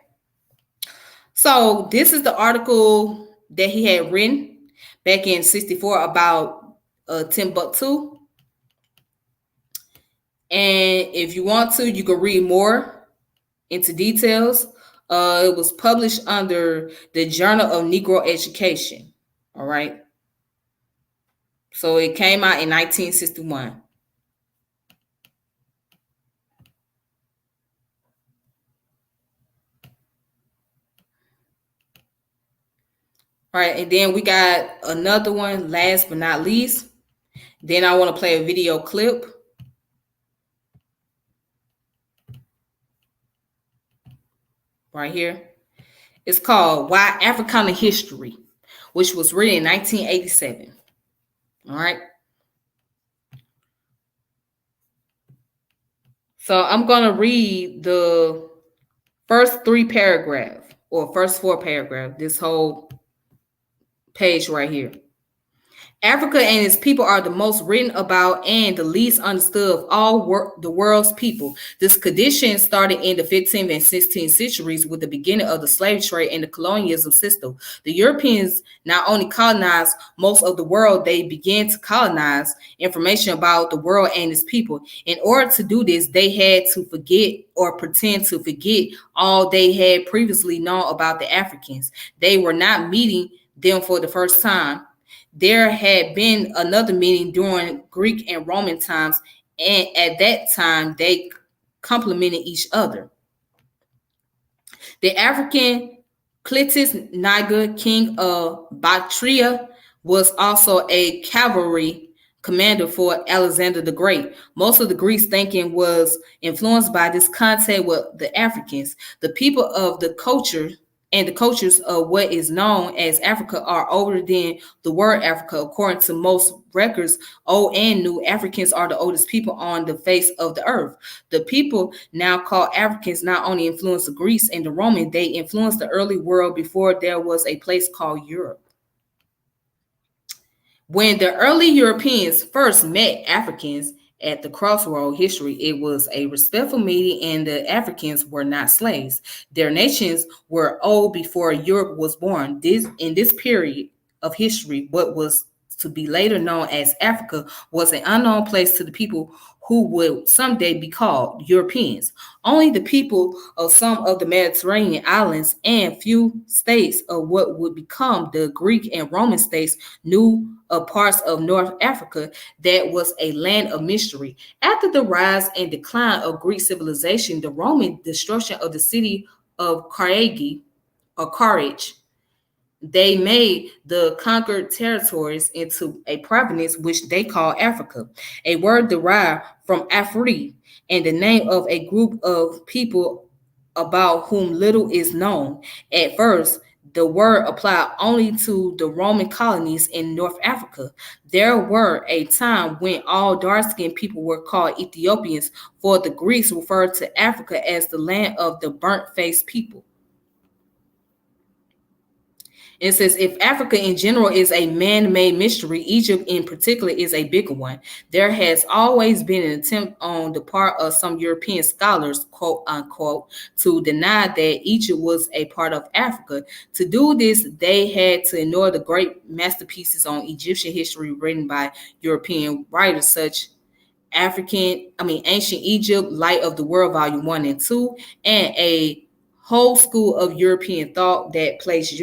So this is the article that he had written back in 1964 about Timbuktu. And if you want to, you can read more into details. It was published under the Journal of Negro Education. All right. So it came out in 1961. All right, and then we got another one, last but not least. Then I want to play a video clip. Right here. It's called Why Africana History, which was written in 1987. All right. So I'm going to read the first 3 paragraphs or first 4 paragraphs, this whole page right here. Africa and its people are the most written about and the least understood of all the world's people. This condition started in the 15th and 16th centuries with the beginning of the slave trade and the colonialism system. The Europeans not only colonized most of the world, they began to colonize information about the world and its people. In order to do this, they had to forget or pretend to forget all they had previously known about the Africans. They were not meeting them for the first time. There had been another meeting during Greek and Roman times, and at that time they complemented each other. The African Clitus Niger, king of Bactria, was also a cavalry commander for Alexander the Great. Most of the Greeks' thinking was influenced by this contact with the Africans. The people of the culture and the cultures of what is known as Africa are older than the word Africa. According to most records, old and new, Africans are the oldest people on the face of the earth. The people now called Africans not only influenced the Greeks and the Romans, they influenced the early world before there was a place called Europe. When the early Europeans first met Africans at the crossroad history, it was a respectful meeting, and the Africans were not slaves. Their nations were old before Europe was born. In this period of history, what was to be later known as Africa was an unknown place to the people who would someday be called Europeans. Only the people of some of the Mediterranean islands and few states of what would become the Greek and Roman states knew of parts of North Africa that was a land of mystery. After the rise and decline of Greek civilization, the Roman destruction of the city of Carthage, they made the conquered territories into a province which they call Africa, a word derived from Afri, and the name of a group of people about whom little is known. At first, the word applied only to the Roman colonies in North Africa. There were a time when all dark-skinned people were called Ethiopians, for the Greeks referred to Africa as the land of the burnt-faced people. It says, if Africa in general is a man-made mystery, Egypt in particular is a bigger one. There has always been an attempt on the part of some European scholars, quote unquote, to deny that Egypt was a part of Africa. To do this, they had to ignore the great masterpieces on Egyptian history written by European writers such Ancient Egypt, Light of the World, Volume 1 and 2, and a whole school of European thought that placed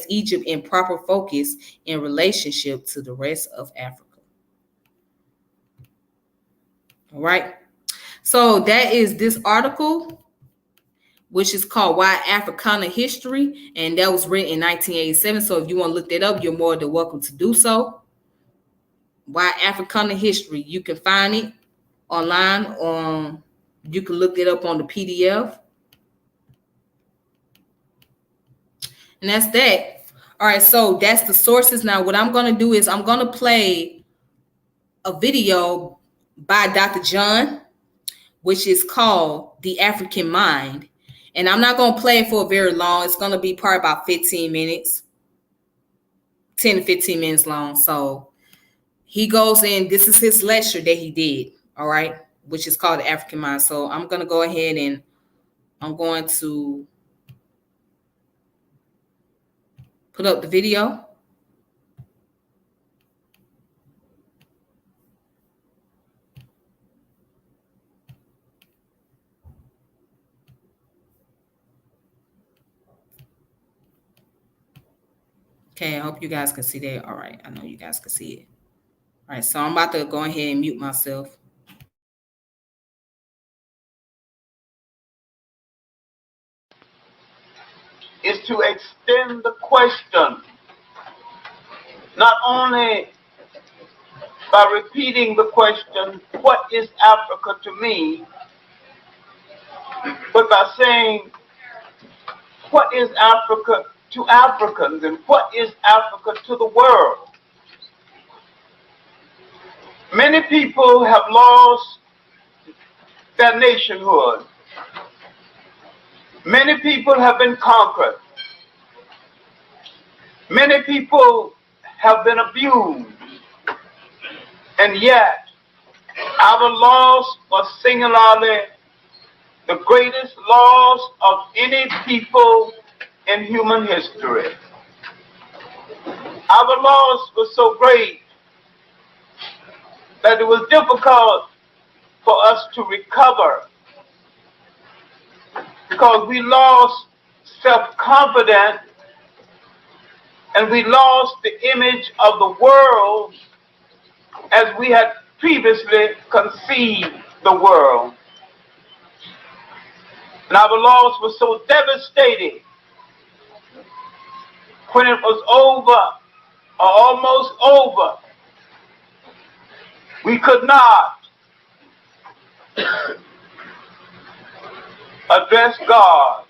Egypt in proper focus in relationship to the rest of Africa. All right. So that is this article, which is called Why Africana History, and that was written in 1987. So if you want to look that up, you're more than welcome to do so. Why Africana History. You can find it online. You can look it up on the PDF. And that's that. All right, so that's the sources. Now, what I'm going to do is I'm going to play a video by Dr. John, which is called The African Mind. And I'm not going to play it for very long. It's going to be probably about 15 minutes, 10 to 15 minutes long. So he goes in, this is his lecture that he did, all right, which is called The African Mind. So I'm going to go ahead and I'm going to put up the video. Okay, I hope you guys can see that. All right, I know you guys can see it. All right, so I'm about to go ahead and mute myself. Is to extend the question, not only by repeating the question, what is Africa to me, but by saying, what is Africa to Africans and what is Africa to the world. Many people have lost their nationhood. Many people have been conquered. Many people have been abused. And yet, our loss was singularly the greatest loss of any people in human history. Our loss was so great that it was difficult for us to recover because we lost self-confidence and we lost the image of the world as we had previously conceived the world. And our loss was so devastating when it was over or almost over. We could not address God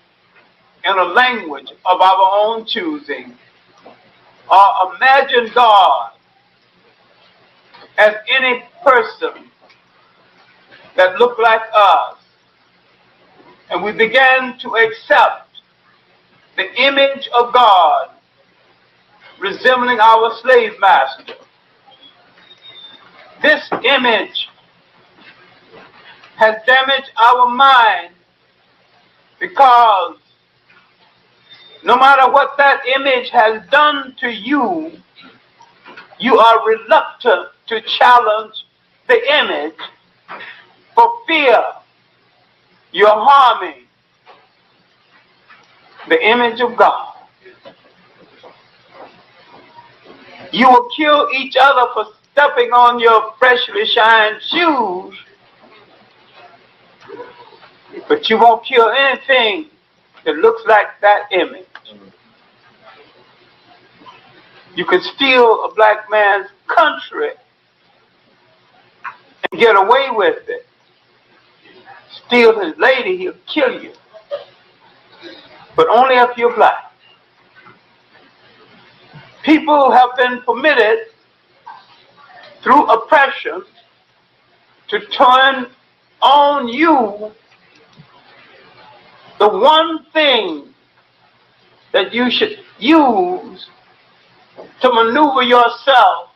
in a language of our own choosing or imagine God as any person that looked like us. And we began to accept the image of God resembling our slave master. This image has damaged our mind because no matter what that image has done to you, you are reluctant to challenge the image for fear you're harming the image of God. You will kill each other for stepping on your freshly shined shoes, but you won't kill anything that looks like that image. You can steal a black man's country and get away with it. Steal his lady, he'll kill you. But only if you're black. People have been permitted through oppression to turn on you the one thing that you should use to maneuver yourself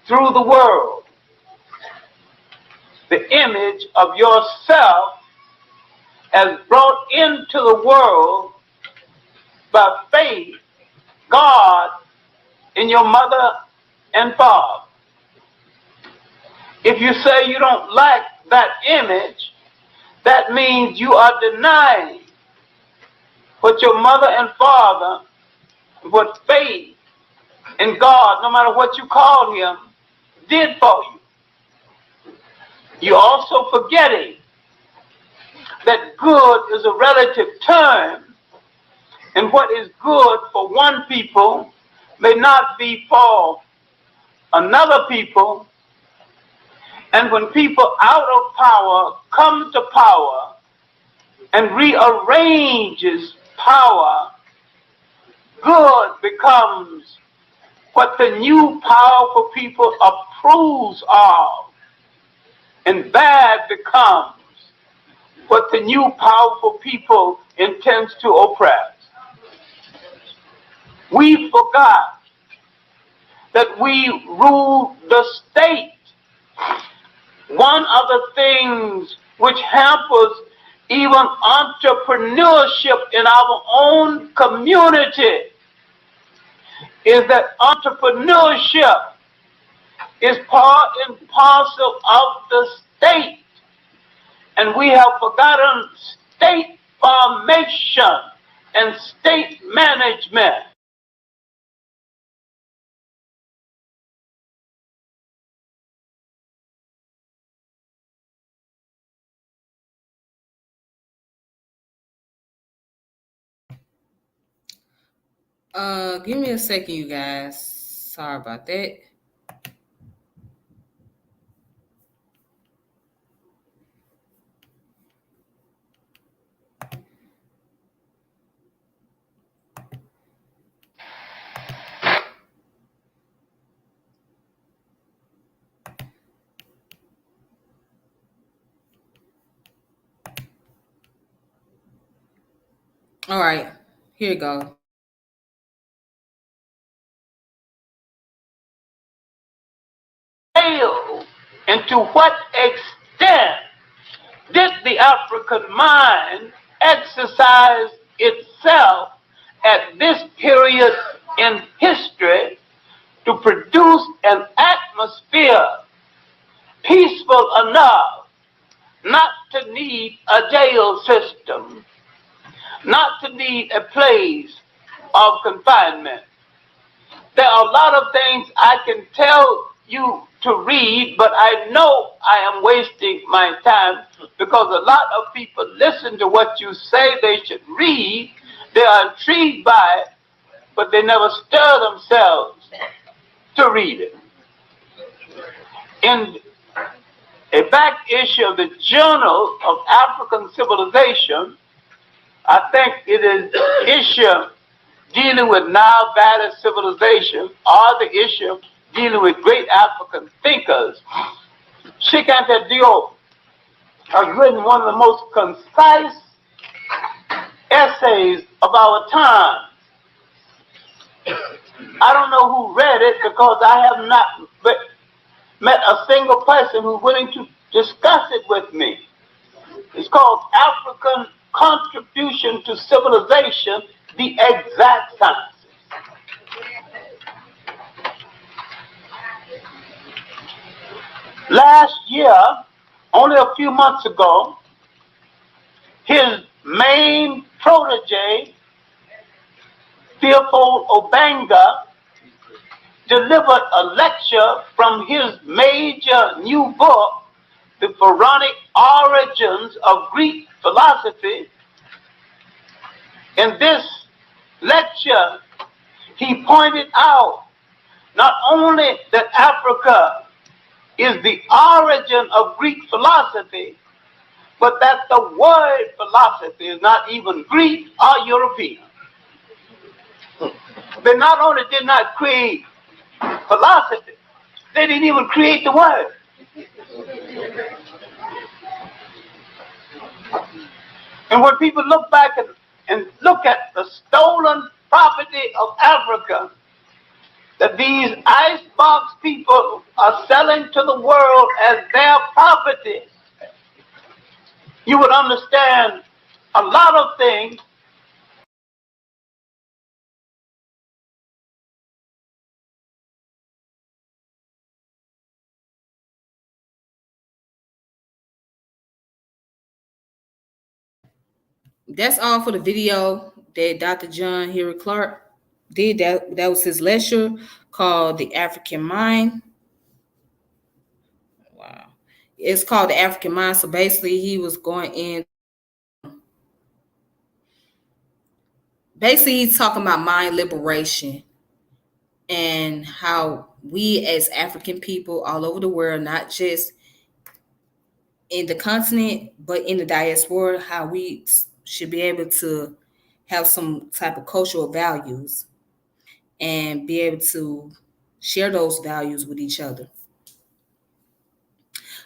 through the world. The image of yourself as brought into the world by faith, God in your mother and father. If you say you don't like that image, that means you are denying what your mother and father, what faith in God, no matter what you call him, did for you. You're also forgetting that good is a relative term, and what is good for one people may not be for another people. And when people out of power come to power and rearranges power, good becomes what the new powerful people approves of, and bad becomes what the new powerful people intends to oppress. We forgot that we rule the state. One of the things which hampers even entrepreneurship in our own community is that entrepreneurship is part and parcel of the state. And we have forgotten state formation and state management. Give me a second, you guys. Sorry about that. All right, here you go. And to what extent did the African mind exercise itself at this period in history to produce an atmosphere peaceful enough not to need a jail system, not to need a place of confinement? There are a lot of things I can tell you to read, but I know I am wasting my time because a lot of people listen to what you say they should read. They are intrigued by it, but they never stir themselves to read it. In a back issue of the Journal of African Civilization, I think it is the issue dealing with Nile Valley civilization, or the issue dealing with great African thinkers, Cheikh Anta Diop has written one of the most concise essays of our time. I don't know who read it because I have not met a single person who's willing to discuss it with me. It's called African Contribution to Civilization, the Exact Sciences. Last year, only a few months ago, his main protege, Theophile Obanga, delivered a lecture from his major new book, The Pharaonic Origins of Greek Philosophy. In this lecture, he pointed out not only that Africa is the origin of Greek philosophy, but that the word philosophy is not even Greek or European. They not only did not create philosophy, they didn't even create the word. And when people look back and look at the stolen property of Africa that these icebox people are selling to the world as their property, you would understand a lot of things. That's all for the video that Dr. John Henrik Clarke did. That was his lecture called The African Mind. Wow. It's called The African Mind. So basically he was going in. Basically he's talking about mind liberation and how we as African people all over the world, not just in the continent, but in the diaspora, how we should be able to have some type of cultural values and be able to share those values with each other.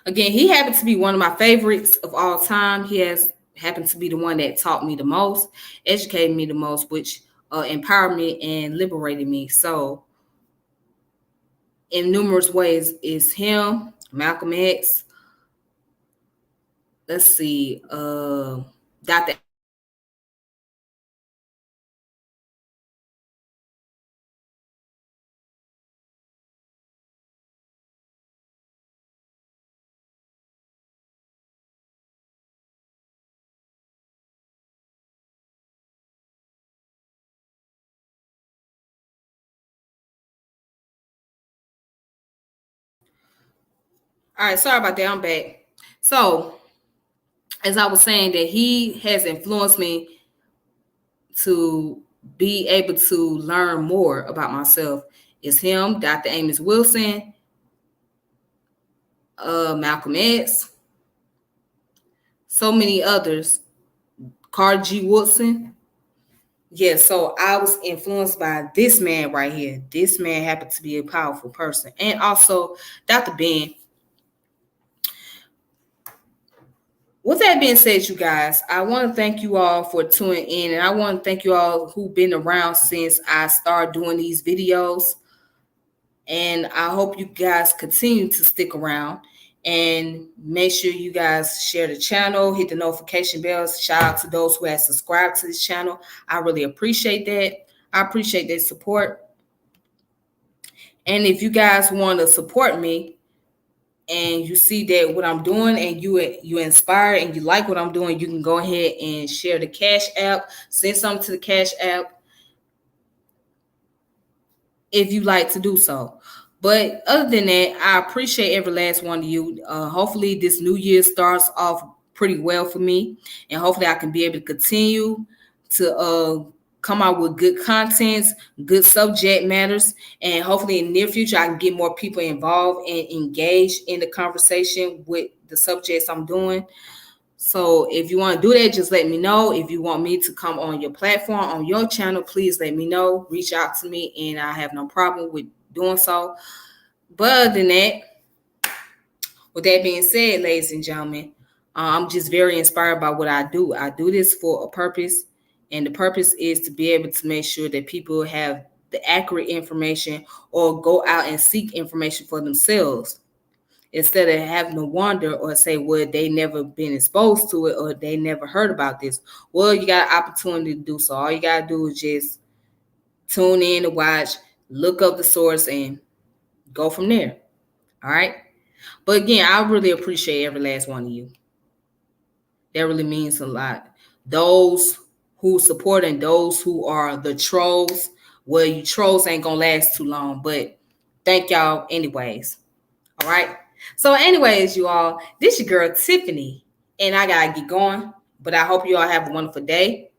Again, he happened to be one of my favorites of all time. He has happened to be the one that taught me the most, educated me the most, which empowered me and liberated me. So in numerous ways is him, Malcolm X, let's see, Dr. All right, sorry about that. I'm back. So, as I was saying, that he has influenced me to be able to learn more about myself. Is him, Dr. Amos Wilson, Malcolm X, so many others, Carter G. Woodson. Yeah, so I was influenced by this man right here. This man happened to be a powerful person. And also Dr. Ben. With that that being said, you guys, I want to thank you all for tuning in, and I want to thank you all who've been around since I started doing these videos. And I hope you guys continue to stick around, and make sure you guys share the channel, hit the notification bells. Shout out to those who have subscribed to this channel. I really appreciate that. I appreciate their support. And if you guys want to support me, and you see that what I'm doing, and you inspired and you like what I'm doing, you can go ahead and share the Cash App, send something to the Cash App if you like to do so. But other than that, I appreciate every last one of you. Hopefully this new year starts off pretty well for me, and hopefully I can be able to continue to come out with good contents, good subject matters, and hopefully in the near future I can get more people involved and engaged in the conversation with the subjects I'm doing. So if you want to do that, just let me know. If you want me to come on your platform, on your channel, please let me know. Reach out to me, and I have no problem with doing so. But other than that, with that being said, ladies and gentlemen, I'm just very inspired by what I do. I do this for a purpose, and the purpose is to be able to make sure that people have the accurate information, or go out and seek information for themselves, instead of having to wonder or say, well, they never been exposed to it, or they never heard about this. Well, you got an opportunity to do so. All you got to do is just tune in to watch, look up the source, and go from there. All right. But again, I really appreciate every last one of you. That really means a lot. Those who support and those who are the trolls, well, you trolls ain't going to last too long, but thank y'all anyways. All right. So anyways, you all, this your girl Tiffany, and I gotta get going, but I hope you all have a wonderful day.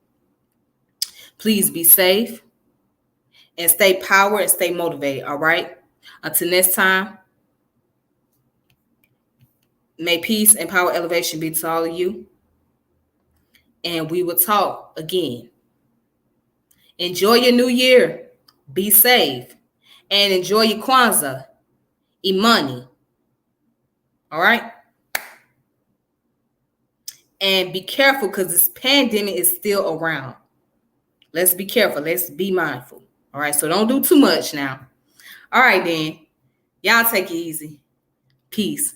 Please be safe and stay powered and stay motivated. All right. Until next time, may peace and power elevation be to all of you, and we will talk again. Enjoy your new year. Be safe and enjoy your Kwanzaa, Imani. All right. And be careful, because this pandemic is still around. Let's be careful. Let's be mindful. All right. So don't do too much now. All right, then. Y'all take it easy. Peace.